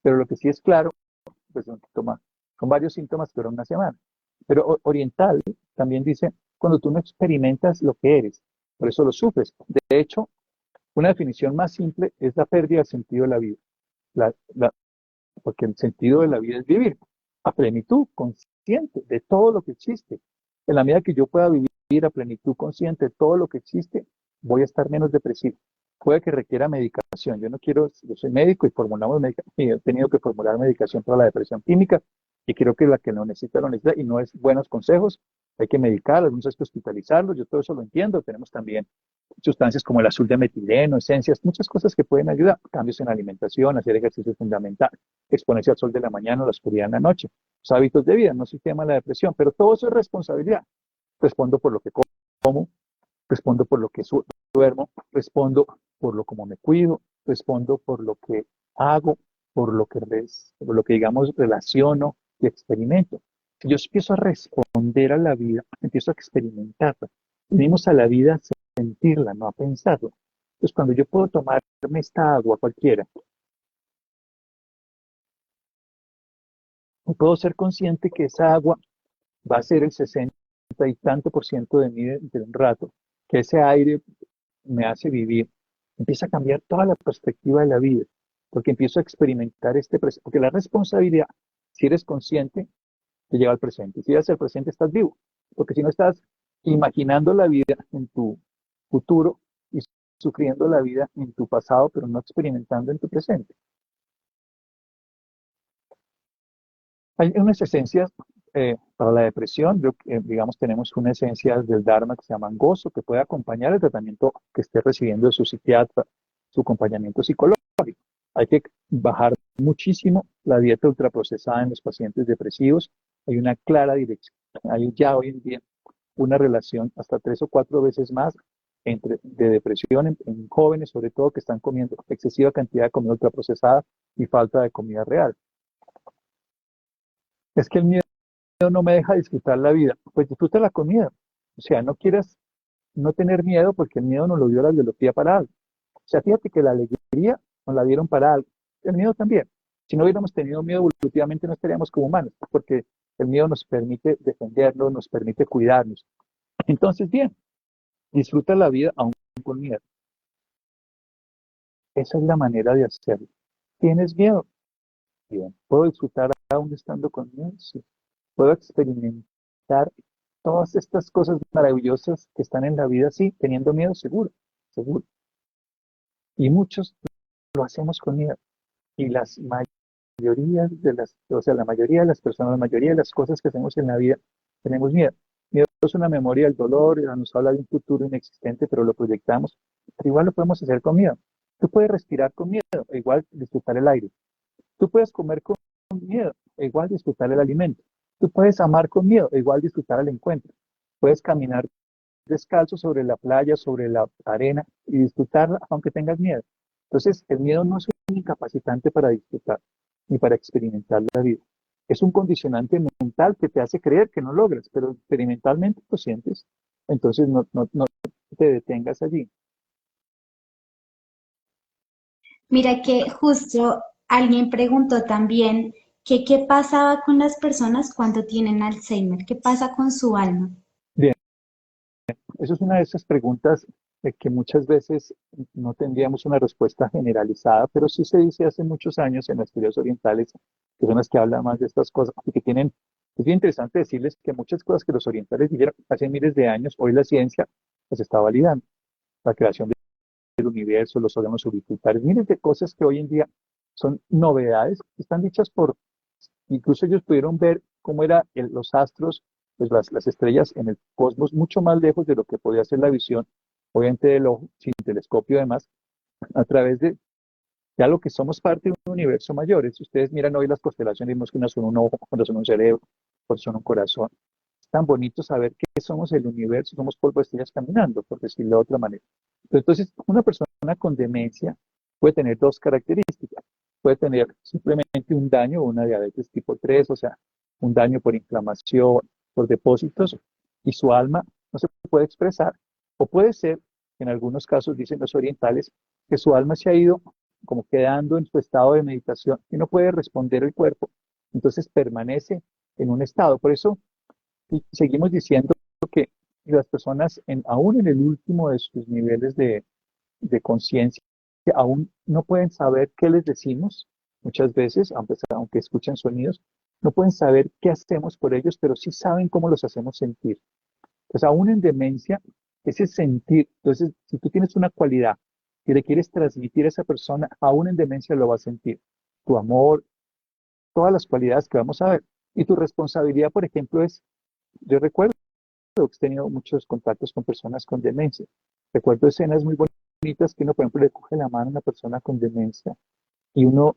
Pero lo que sí es claro, pues son varios síntomas que duran una semana. Pero oriental también dice, cuando tú no experimentas lo que eres, por eso lo sufres. De hecho, una definición más simple es la pérdida del sentido de la vida. La, la, porque el sentido de la vida es vivir a plenitud, consciente de todo lo que existe. En la medida que yo pueda vivir a plenitud consciente de todo lo que existe, voy a estar menos depresivo. Puede que requiera medicación. Yo no quiero, yo soy médico y formulamos medicación, y he tenido que formular medicación para la depresión química y creo que la que lo necesita y no es buenos consejos, hay que medicar, algunos hay que hospitalizarlos, yo todo eso lo entiendo. Tenemos también sustancias como el azul de metileno, esencias, muchas cosas que pueden ayudar. Cambios en la alimentación, hacer ejercicio es fundamental, exponerse al sol de la mañana o la oscuridad en la noche, los hábitos de vida, no se llama la depresión, pero todo eso es responsabilidad. Respondo por lo que como, respondo por lo que duermo, respondo por lo como me cuido, respondo por lo que hago, por lo que digamos relaciono y experimento. Si yo empiezo a responder a la vida, empiezo a experimentarla. Venimos a la vida a sentirla, no a pensarla. Entonces, cuando yo puedo tomarme esta agua cualquiera, y puedo ser consciente que esa agua va a ser el 60 y tanto por ciento de mí de un rato, que ese aire me hace vivir, empieza a cambiar toda la perspectiva de la vida, porque empiezo a experimentar este presente, porque la responsabilidad, si eres consciente, te lleva al presente. Si eres el presente, estás vivo, porque si no estás imaginando la vida en tu futuro y sufriendo la vida en tu pasado, pero no experimentando en tu presente. Hay unas esencias para la depresión, digamos, tenemos unas esencias del Dharma que se llaman gozo, que puede acompañar el tratamiento que esté recibiendo de su psiquiatra, su acompañamiento psicológico. Hay que bajar muchísimo la dieta ultraprocesada en los pacientes depresivos. Hay una clara dirección. Hay ya hoy en día una relación hasta 3 o 4 veces más de depresión en jóvenes, sobre todo, que están comiendo excesiva cantidad de comida ultraprocesada y falta de comida real. Es que el miedo no me deja disfrutar la vida. Pues disfruta la comida. O sea, no quieras no tener miedo porque el miedo nos lo dio la biología para algo. O sea, fíjate que la alegría nos la dieron para algo. El miedo también. Si no hubiéramos tenido miedo evolutivamente no estaríamos como humanos, porque el miedo nos permite defendernos, nos permite cuidarnos. Entonces, bien, disfruta la vida aún con miedo. Esa es la manera de hacerlo. ¿Tienes miedo? Bien. ¿Puedo disfrutar aún estando con miedo? Sí. ¿Puedo experimentar todas estas cosas maravillosas que están en la vida? Sí, teniendo miedo, seguro, seguro. Y muchos lo hacemos con miedo. Y la mayoría de las personas, la mayoría de las cosas que hacemos en la vida, tenemos miedo. Miedo es una memoria del dolor, nos habla de un futuro inexistente, pero lo proyectamos. Pero igual lo podemos hacer con miedo. Tú puedes respirar con miedo, e igual disfrutar el aire. Tú puedes comer con miedo, e igual disfrutar el alimento. Tú puedes amar con miedo, e igual disfrutar el encuentro. Puedes caminar descalzo sobre la playa, sobre la arena y disfrutarla aunque tengas miedo. Entonces, el miedo no es un incapacitante para disfrutar ni para experimentar la vida. Es un condicionante mental que te hace creer que no logras, pero experimentalmente lo sientes. Entonces, no te detengas allí. Mira que justo alguien preguntó también que qué pasaba con las personas cuando tienen Alzheimer, qué pasa con su alma. Bien, eso es una de esas preguntas que muchas veces no tendríamos una respuesta generalizada, pero sí se dice hace muchos años en las teorías orientales, que son las que hablan más de estas cosas, y que tienen, es bien interesante decirles que muchas cosas que los orientales dijeron hace miles de años, hoy la ciencia las está validando. La creación del universo, los órganos auriculares, miles de cosas que hoy en día son novedades, que están dichas incluso ellos pudieron ver cómo eran los astros, pues las estrellas en el cosmos, mucho más lejos de lo que podía ser la visión, obviamente del ojo, sin telescopio además, a través de ya lo que somos parte de un universo mayor. Si ustedes miran hoy las constelaciones, vemos que unas son un ojo, otras son un cerebro, otras son un corazón. Es tan bonito saber que somos el universo, somos polvo de estrellas caminando, por decirlo de otra manera. Entonces, una persona con demencia puede tener dos características. Puede tener simplemente un daño o una diabetes tipo 3, o sea, un daño por inflamación, por depósitos, y su alma no se puede expresar. O puede ser, en algunos casos, dicen los orientales, que su alma se ha ido como quedando en su estado de meditación y no puede responder el cuerpo. Entonces permanece en un estado. Por eso seguimos diciendo que las personas, aún en el último de sus niveles de conciencia, aún no pueden saber qué les decimos muchas veces, aunque escuchen sonidos, no pueden saber qué hacemos por ellos, pero sí saben cómo los hacemos sentir. Pues aún en demencia, ese sentir, entonces, si tú tienes una cualidad que le quieres transmitir a esa persona, aún en demencia lo va a sentir. Tu amor, todas las cualidades que vamos a ver. Y tu responsabilidad, por ejemplo, es, yo recuerdo he tenido muchos contactos con personas con demencia. Recuerdo escenas muy bonitas que uno, por ejemplo, le coge la mano a una persona con demencia y uno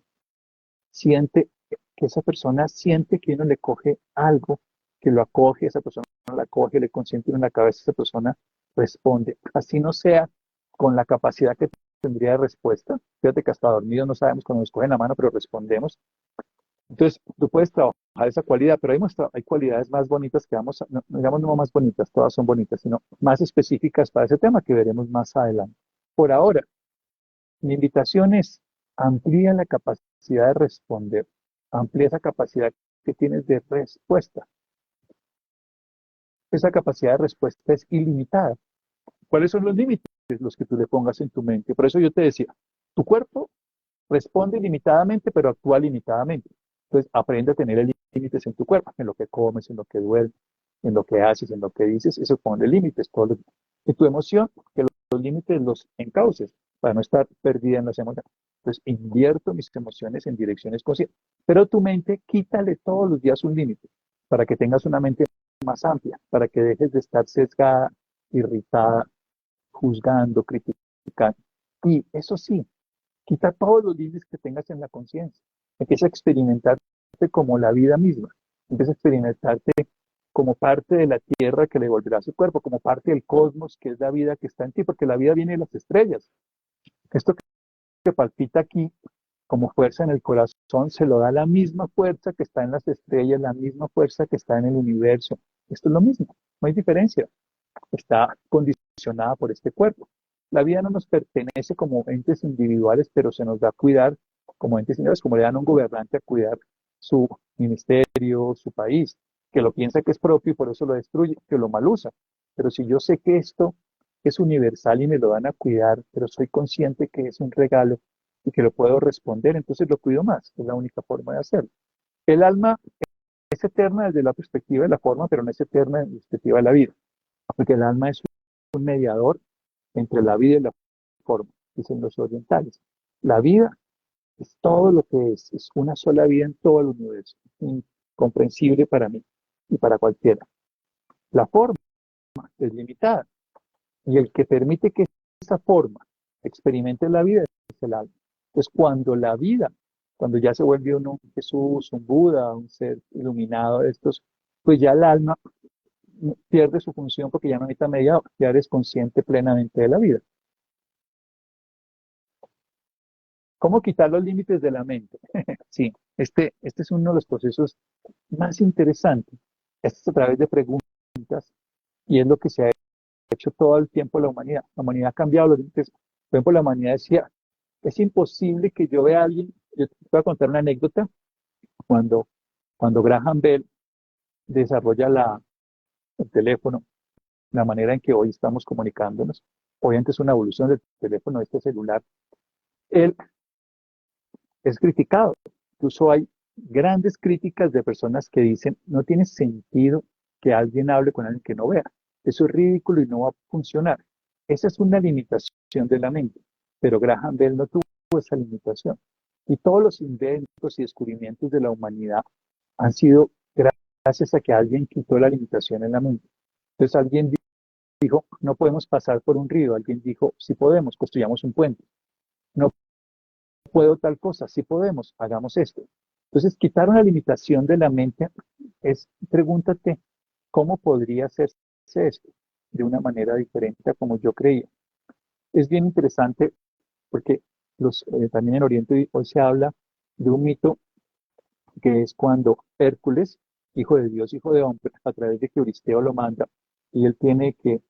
siente que esa persona siente que uno le coge algo, que lo acoge, esa persona la coge, le consiente en la cabeza, esa persona responde. Así no sea con la capacidad que tendría de respuesta. Fíjate que hasta dormidos no sabemos cuando nos cogen la mano, pero respondemos. Entonces, tú puedes trabajar esa cualidad, pero hay cualidades más bonitas que vamos, no, digamos no más bonitas, todas son bonitas, sino más específicas para ese tema que veremos más adelante. Por ahora, mi invitación es amplía la capacidad de responder, amplía esa capacidad que tienes de respuesta. Esa capacidad de respuesta es ilimitada. ¿Cuáles son los límites? Los que tú le pongas en tu mente. Por eso yo te decía, tu cuerpo responde limitadamente, pero actúa limitadamente. Entonces, aprende a tener límites en tu cuerpo, en lo que comes, en lo que duermes, en lo que haces, en lo que dices. Eso pone límites. Y tu emoción, que los límites los encauces para no estar perdida en las emociones. Entonces, invierto mis emociones en direcciones conscientes. Pero tu mente, quítale todos los días un límite para que tengas una mente más amplia, para que dejes de estar sesgada, irritada, juzgando, criticando. Y eso sí, quita todos los límites que tengas en la conciencia. Empieza a experimentarte como la vida misma. Empieza a experimentarte como parte de la tierra que le volverá a su cuerpo, como parte del cosmos que es la vida que está en ti, porque la vida viene de las estrellas. Esto que palpita aquí como fuerza en el corazón se lo da la misma fuerza que está en las estrellas, la misma fuerza que está en el universo. Esto es lo mismo, no hay diferencia. Está condicionada por este cuerpo. La vida no nos pertenece como entes individuales, pero se nos da a cuidar como entes individuales, como le dan a un gobernante a cuidar su ministerio, su país, que lo piensa que es propio y por eso lo destruye, que lo malusa. Pero si yo sé que esto es universal y me lo dan a cuidar, pero soy consciente que es un regalo y que lo puedo responder, entonces lo cuido más. Es la única forma de hacerlo. El alma es eterna desde la perspectiva de la forma, pero no es eterna desde la perspectiva de la vida, porque el alma es un mediador entre la vida y la forma, dicen los orientales. La vida es todo lo que es una sola vida en todo el universo, incomprensible para mí y para cualquiera. La forma es limitada y el que permite que esa forma experimente la vida es el alma. Entonces, cuando ya se vuelve uno un Jesús, un Buda, un ser iluminado de estos, pues ya el alma pierde su función porque ya no necesita mediador, ya eres consciente plenamente de la vida. ¿Cómo quitar los límites de la mente? Sí, este es uno de los procesos más interesantes. Este es a través de preguntas y es lo que se ha hecho todo el tiempo la humanidad. La humanidad ha cambiado los límites. Por ejemplo, la humanidad decía, es imposible que yo vea a alguien, yo te voy a contar una anécdota, cuando, cuando Graham Bell desarrolla el teléfono, la manera en que hoy estamos comunicándonos, obviamente es una evolución del teléfono, este celular, él es criticado. Incluso hay grandes críticas de personas que dicen, no tiene sentido que alguien hable con alguien que no vea. Eso es ridículo y no va a funcionar. Esa es una limitación de la mente, pero Graham Bell no tuvo esa limitación. Y todos los inventos y descubrimientos de la humanidad han sido gracias a que alguien quitó la limitación en la mente. Entonces alguien dijo, no podemos pasar por un río. Alguien dijo, sí podemos, construyamos un puente. No puedo tal cosa, sí podemos, hagamos esto. Entonces, quitar una limitación de la mente es, pregúntate, ¿cómo podría hacerse esto de una manera diferente a como yo creía? Es bien interesante porque también en Oriente hoy se habla de un mito que es cuando Hércules, hijo de Dios, hijo de hombre, a través de que Euristeo lo manda, y él tiene que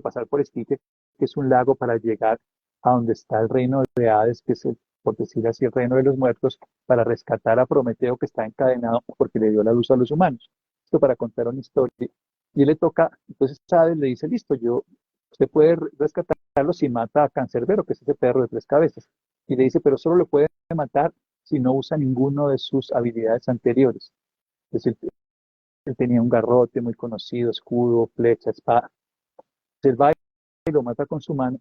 pasar por Esquite, que es un lago para llegar a donde está el reino de Hades, que es, por decir así, el reino de los muertos, para rescatar a Prometeo, que está encadenado porque le dio la luz a los humanos. Esto para contar una historia. Y él le toca, entonces Hades le dice, listo, usted puede rescatarlo si mata a Cancerbero, que es ese perro de 3 cabezas. Y le dice, pero solo lo puede matar si no usa ninguno de sus habilidades anteriores. Es decir, él tenía un garrote muy conocido, escudo, flecha, espada. Él va y lo mata con su mano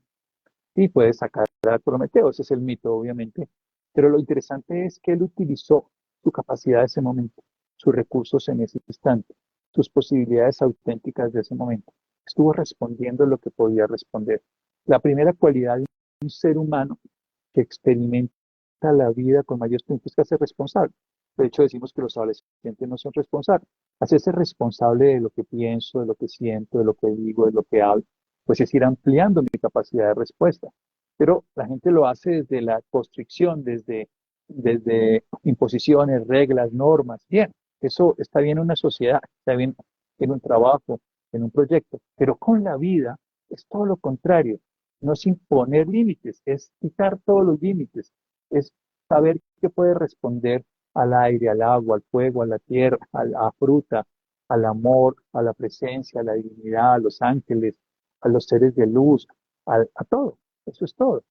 y puede sacar a Prometeo. Ese es el mito, obviamente. Pero lo interesante es que él utilizó su capacidad de ese momento, sus recursos en ese instante. sus posibilidades auténticas de ese momento. Estuvo respondiendo lo que podía responder. La primera cualidad de un ser humano que experimenta la vida con mayor tiempo es que hace responsable. De hecho, decimos que los adolescentes no son responsables. Hacerse responsable de lo que pienso, de lo que siento, de lo que digo, de lo que hablo, pues es ir ampliando mi capacidad de respuesta. Pero la gente lo hace desde la constricción, desde imposiciones, reglas, normas. Bien, eso está bien en una sociedad, está bien en un trabajo, en un proyecto, pero con la vida es todo lo contrario. No es imponer límites, es quitar todos los límites, es saber qué puede responder al aire, al agua, al fuego, a la tierra, a la fruta, al amor, a la presencia, a la divinidad, a los ángeles, a los seres de luz, a todo. Eso es todo.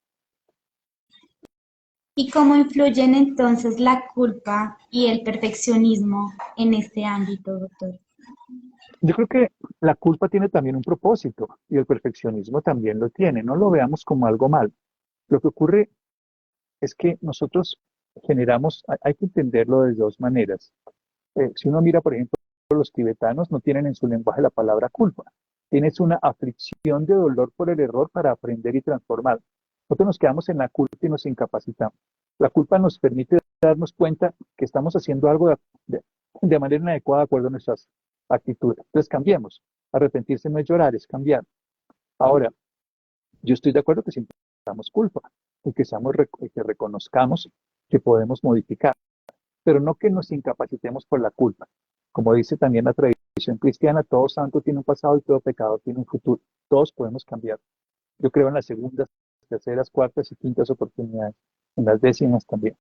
¿Y cómo influyen entonces la culpa y el perfeccionismo en este ámbito, doctor? Yo creo que la culpa tiene también un propósito y el perfeccionismo también lo tiene. No lo veamos como algo mal. Lo que ocurre es que nosotros generamos, hay que entenderlo de dos maneras. Si uno mira, por ejemplo, los tibetanos no tienen en su lenguaje la palabra culpa. Tienes una aflicción de dolor por el error para aprender y transformar. Nosotros nos quedamos en la culpa y nos incapacitamos. La culpa nos permite darnos cuenta que estamos haciendo algo de manera inadecuada de acuerdo a nuestras actitudes. Entonces cambiemos. Arrepentirse no es llorar, es cambiar. Ahora, yo estoy de acuerdo que siempre damos culpa y que reconozcamos que podemos modificar, pero no que nos incapacitemos por la culpa. Como dice también la tradición cristiana, todo santo tiene un pasado y todo pecado tiene un futuro. Todos podemos cambiar. Yo creo en las segundas, terceras, cuartas y quintas oportunidades, en las décimas también.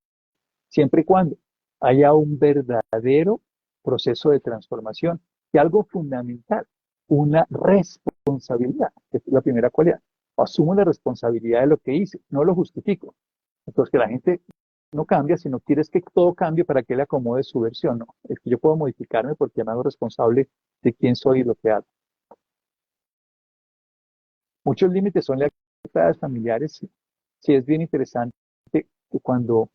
Siempre y cuando haya un verdadero proceso de transformación y algo fundamental, una responsabilidad, que es la primera cualidad. Asumo la responsabilidad de lo que hice, no lo justifico. Entonces, que la gente no cambia, sino quieres que todo cambie para que le acomode su versión, ¿no? Es que yo puedo modificarme porque me hago responsable de quién soy y lo que hago. Muchos límites son lealtades familiares. Sí, sí, es bien interesante que cuando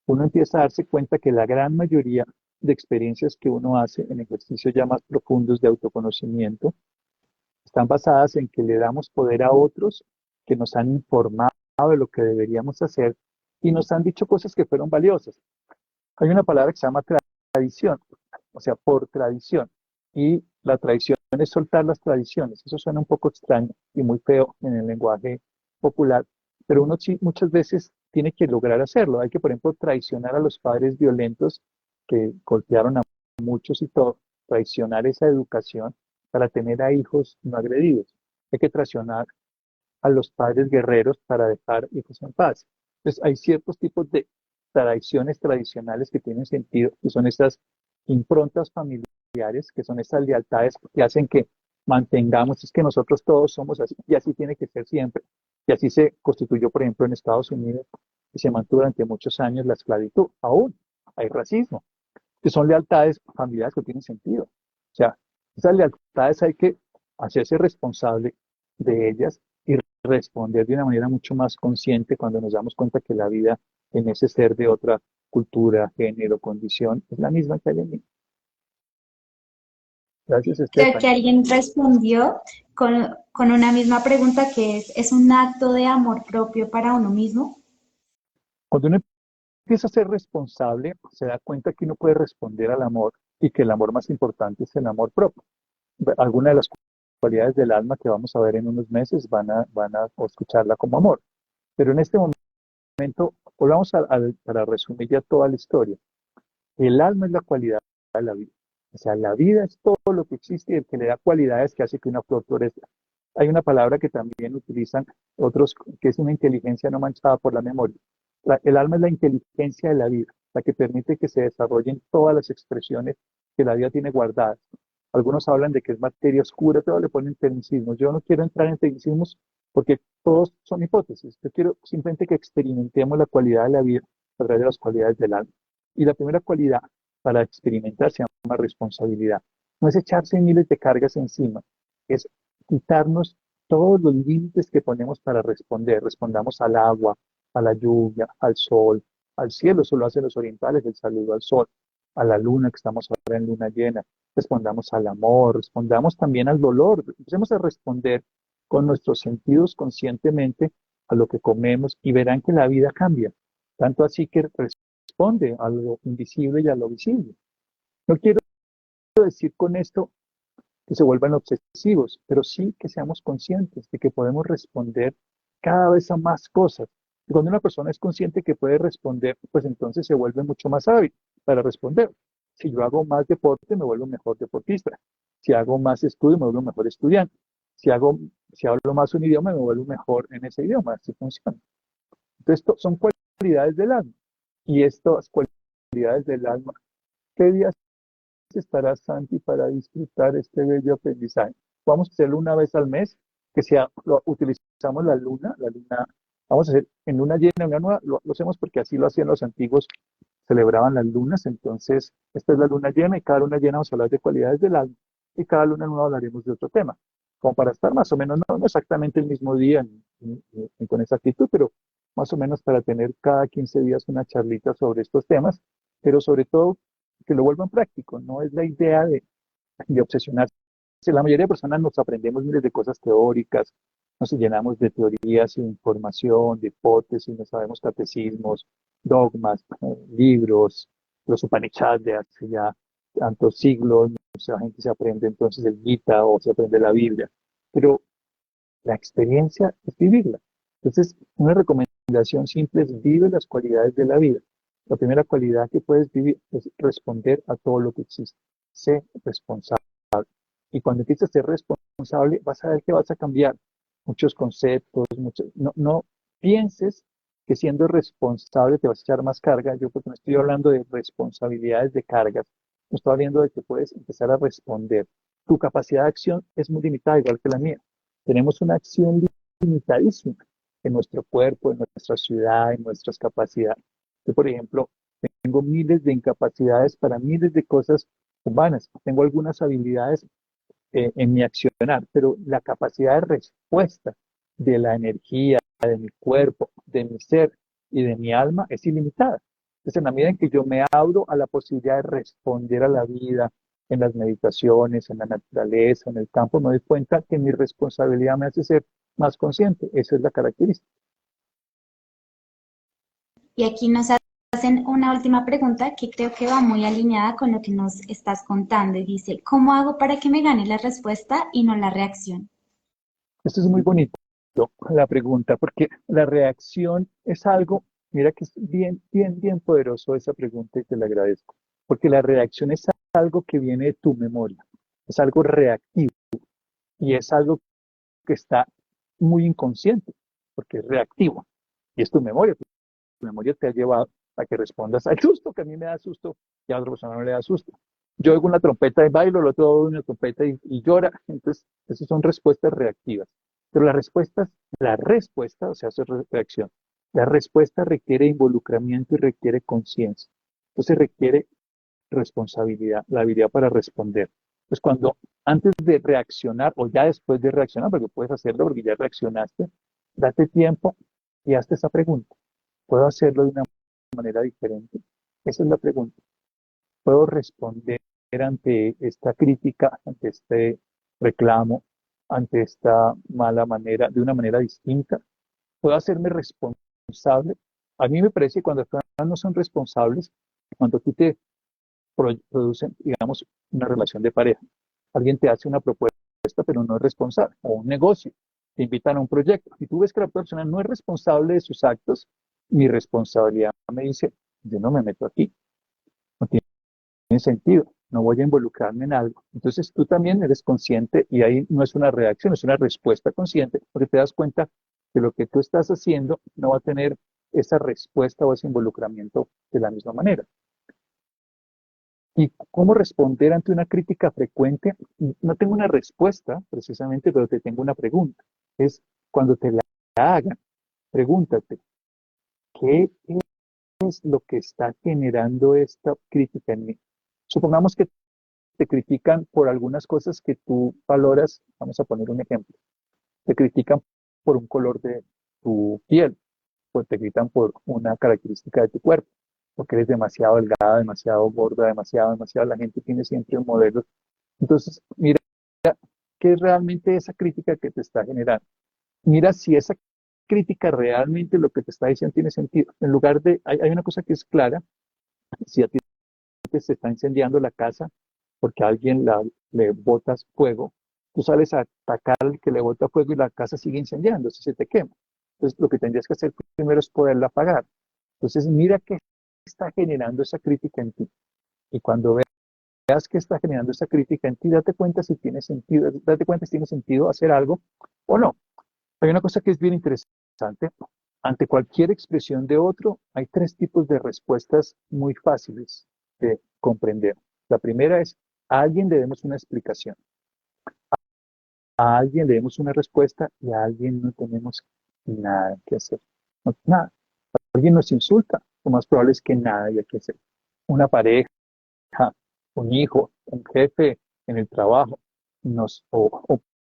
uno empieza a darse cuenta que la gran mayoría de experiencias que uno hace en ejercicios ya más profundos de autoconocimiento están basadas en que le damos poder a otros que nos han informado de lo que deberíamos hacer y nos han dicho cosas que fueron valiosas. Hay una palabra que se llama tradición, o sea, por tradición. Y la tradición es soltar las tradiciones. Eso suena un poco extraño y muy feo en el lenguaje popular, pero uno sí, muchas veces tiene que lograr hacerlo. Hay que, por ejemplo, traicionar a los padres violentos que golpearon a muchos y todo, traicionar esa educación para tener a hijos no agredidos. Hay que traicionar a los padres guerreros para dejar hijos en paz. Entonces, hay ciertos tipos de tradiciones tradicionales que tienen sentido, que son estas improntas familiares, que son estas lealtades que hacen que mantengamos, es que nosotros todos somos así, y así tiene que ser siempre. Y así se constituyó, por ejemplo, en Estados Unidos, y se mantuvo durante muchos años la esclavitud. Aún hay racismo, que son lealtades familiares que tienen sentido. O sea, esas lealtades hay que hacerse responsable de ellas y responder de una manera mucho más consciente cuando nos damos cuenta que la vida en ese ser de otra cultura, género, condición, es la misma que hay en mí. Gracias, Creo que Stephanie. alguien respondió con una misma pregunta que es un acto de amor propio para uno mismo. Cuando uno empieza a ser responsable, se da cuenta que uno puede responder al amor y que el amor más importante es el amor propio. Algunas de las cualidades del alma que vamos a ver en unos meses van a escucharla como amor. Pero en este momento, volvamos para resumir ya toda la historia. El alma es la cualidad de la vida. O sea, la vida es todo lo que existe y el que le da cualidades que hace que una flor florezca. Hay una palabra que también utilizan otros, que es una inteligencia no manchada por la memoria. El alma es la inteligencia de la vida, la que permite que se desarrollen todas las expresiones que la vida tiene guardadas. Algunos hablan de que es materia oscura, pero le ponen tecnicismos. Yo no quiero entrar en tecnicismos porque todos son hipótesis. Yo quiero simplemente que experimentemos la cualidad de la vida a través de las cualidades del alma. Y la primera cualidad para experimentar se llama responsabilidad. No es echarse miles de cargas encima, es quitarnos todos los límites que ponemos para responder. Respondamos al agua, a la lluvia, al sol, al cielo, eso lo hacen los orientales, el saludo al sol, a la luna, que estamos ahora en luna llena, respondamos al amor, respondamos también al dolor, empecemos a responder con nuestros sentidos conscientemente a lo que comemos y verán que la vida cambia, tanto así que responde a lo invisible y a lo visible. No quiero decir con esto que se vuelvan obsesivos, pero sí que seamos conscientes de que podemos responder cada vez a más cosas. Y cuando una persona es consciente que puede responder, pues entonces se vuelve mucho más hábil para responder. Si yo hago más deporte, me vuelvo un mejor deportista. Si hago más estudio, me vuelvo un mejor estudiante. Si hablo más un idioma, me vuelvo mejor en ese idioma. Así funciona. Entonces, esto son cualidades del alma. Y estas cualidades del alma, ¿qué días estará Santi para disfrutar este bello aprendizaje? Vamos a hacerlo una vez al mes, que sea, utilizamos la luna, vamos a hacer en luna llena, en luna nueva, lo hacemos porque así lo hacían los antiguos, celebraban las lunas, entonces esta es la luna llena y cada luna llena vamos a hablar de cualidades del alma y cada luna nueva hablaremos de otro tema, como para estar más o menos, no exactamente el mismo día ni con exactitud, pero más o menos para tener cada 15 días una charlita sobre estos temas, pero sobre todo que lo vuelvan práctico, no es la idea de obsesionarse. La mayoría de personas nos aprendemos miles de cosas teóricas, nos llenamos de teorías, de información, de hipótesis, no sabemos catecismos, dogmas, libros, los Upanishads de hace ya tantos siglos, mucha gente se aprende entonces el Gita o se aprende la Biblia, pero la experiencia es vivirla. Entonces, una recomendación simple es vive las cualidades de la vida. La primera cualidad que puedes vivir es responder a todo lo que existe. Sé responsable. Y cuando empieces a ser responsable, vas a ver que vas a cambiar muchos conceptos. No pienses que siendo responsable te vas a echar más carga. Yo porque no estoy hablando de responsabilidades de cargas. No estoy hablando de que puedes empezar a responder. Tu capacidad de acción es muy limitada, igual que la mía. Tenemos una acción limitadísima en nuestro cuerpo, en nuestra ciudad, en nuestras capacidades. Yo, por ejemplo, tengo miles de incapacidades para miles de cosas humanas. Tengo algunas habilidades en mi accionar, pero la capacidad de respuesta de la energía, de mi cuerpo, de mi ser y de mi alma es ilimitada. Entonces, en la medida en que yo me abro a la posibilidad de responder a la vida, en las meditaciones, en la naturaleza, en el campo, me doy cuenta que mi responsabilidad me hace ser más consciente. Esa es la característica. Y aquí nos hacen una última pregunta que creo que va muy alineada con lo que nos estás contando y dice, ¿cómo hago para que me gane la respuesta y no la reacción? Esto es muy bonito, la pregunta, porque la reacción es algo, mira que es bien poderoso esa pregunta y te la agradezco, porque la reacción es algo que viene de tu memoria, es algo reactivo y es algo que está muy inconsciente, porque es reactivo y es tu memoria te ha llevado a que respondas al susto, que a mí me da susto y a otra persona no le da susto. Yo oigo una trompeta y bailo, el otro oigo una trompeta y llora. Entonces, esas son respuestas reactivas. Pero la respuesta, o sea, eso es reacción. La respuesta requiere involucramiento y requiere conciencia. Entonces requiere responsabilidad, la habilidad para responder. Pues cuando antes de reaccionar o ya después de reaccionar, porque puedes hacerlo porque ya reaccionaste, date tiempo y hazte esa pregunta. ¿Puedo hacerlo de una manera diferente? Esa es la pregunta. ¿Puedo responder ante esta crítica, ante este reclamo, ante esta mala manera, de una manera distinta? ¿Puedo hacerme responsable? A mí me parece que cuando las personas no son responsables, cuando tú te producen, digamos, una relación de pareja, alguien te hace una propuesta, pero no es responsable, o un negocio, te invitan a un proyecto, y tú ves que la persona no es responsable de sus actos, mi responsabilidad me dice, yo no me meto aquí, no tiene sentido, no voy a involucrarme en algo. Entonces tú también eres consciente y ahí no es una reacción, es una respuesta consciente, porque te das cuenta que lo que tú estás haciendo no va a tener esa respuesta o ese involucramiento de la misma manera. ¿Y cómo responder ante una crítica frecuente? No tengo una respuesta precisamente, pero te tengo una pregunta. Es cuando te la hagan, pregúntate, ¿qué es lo que está generando esta crítica en mí? Supongamos que te critican por algunas cosas que tú valoras. Vamos a poner un ejemplo. Te critican por un color de tu piel, pues te critican por una característica de tu cuerpo, porque eres demasiado delgada, demasiado gorda, demasiado. La gente tiene siempre un modelo Entonces, mira qué es realmente esa crítica que te está generando. Mira si esa crítica realmente lo que te está diciendo tiene sentido. En lugar de, hay una cosa que es clara, si a ti se está incendiando la casa porque a alguien le botas fuego, tú sales a atacar al que le bota fuego y la casa sigue incendiando, se te quema. Entonces, lo que tendrías que hacer primero es poderla apagar. Entonces, mira qué está generando esa crítica en ti. Y cuando veas que está generando esa crítica en ti, date cuenta si tiene sentido, date cuenta si tiene sentido hacer algo o no. Hay una cosa que es bien interesante. Ante cualquier expresión de otro, hay tres tipos de respuestas muy fáciles de comprender. La primera es, a alguien le demos una explicación, a alguien le demos una respuesta y a alguien no tenemos nada que hacer. No, nada. Alguien nos insulta, lo más probable es que nada haya que hacer. Una pareja, un hijo, un jefe en el trabajo,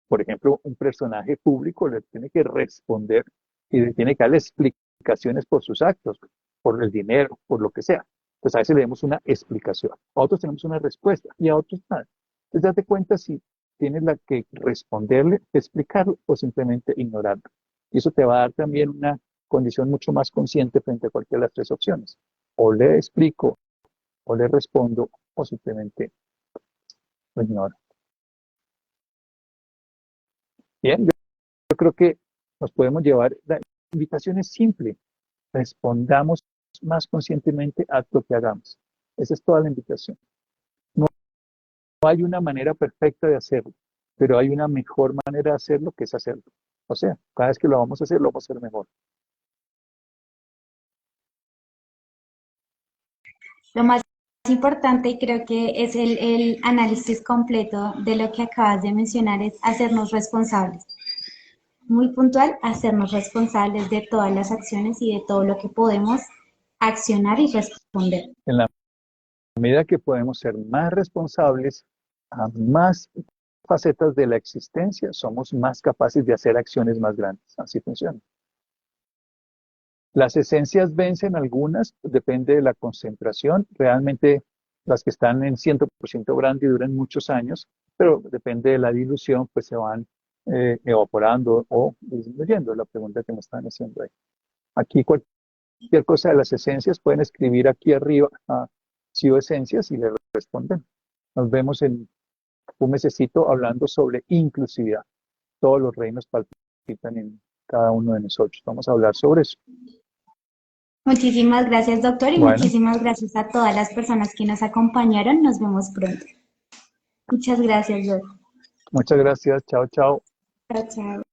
por ejemplo, un personaje público le tiene que responder y le tiene que dar explicaciones por sus actos, por el dinero, por lo que sea. Entonces a veces le damos una explicación, a otros tenemos una respuesta y a otros nada. Entonces date cuenta si tienes la que responderle, explicarlo o simplemente ignorarlo. Y eso te va a dar también una condición mucho más consciente frente a cualquiera de las tres opciones. O le explico, o le respondo, o simplemente lo ignoro. Bien, yo creo que nos podemos llevar, la invitación es simple, respondamos más conscientemente a lo que hagamos. Esa es toda la invitación. No, no hay una manera perfecta de hacerlo, pero hay una mejor manera de hacerlo que es hacerlo. O sea, cada vez que lo vamos a hacer, lo vamos a hacer mejor. Lo más importante, y creo que es el análisis completo de lo que acabas de mencionar, es hacernos responsables. Muy puntual, hacernos responsables de todas las acciones y de todo lo que podemos accionar y responder. En la medida que podemos ser más responsables a más facetas de la existencia, somos más capaces de hacer acciones más grandes. Así funciona. Las esencias vencen algunas, depende de la concentración. Realmente las que están en 100% brandy duran muchos años, pero depende de la dilución, pues se van evaporando o disminuyendo. La pregunta que me están haciendo ahí. Aquí cualquier cosa de las esencias pueden escribir aquí arriba a esencias y le responden. Nos vemos en un mesecito hablando sobre inclusividad. Todos los reinos palpitan en cada uno de nosotros. Vamos a hablar sobre eso. Muchísimas gracias, doctor, y Bueno, muchísimas gracias a todas las personas que nos acompañaron. Nos vemos pronto. Muchas gracias, doctor. muchas gracias. Chao, chao. Chao, chao.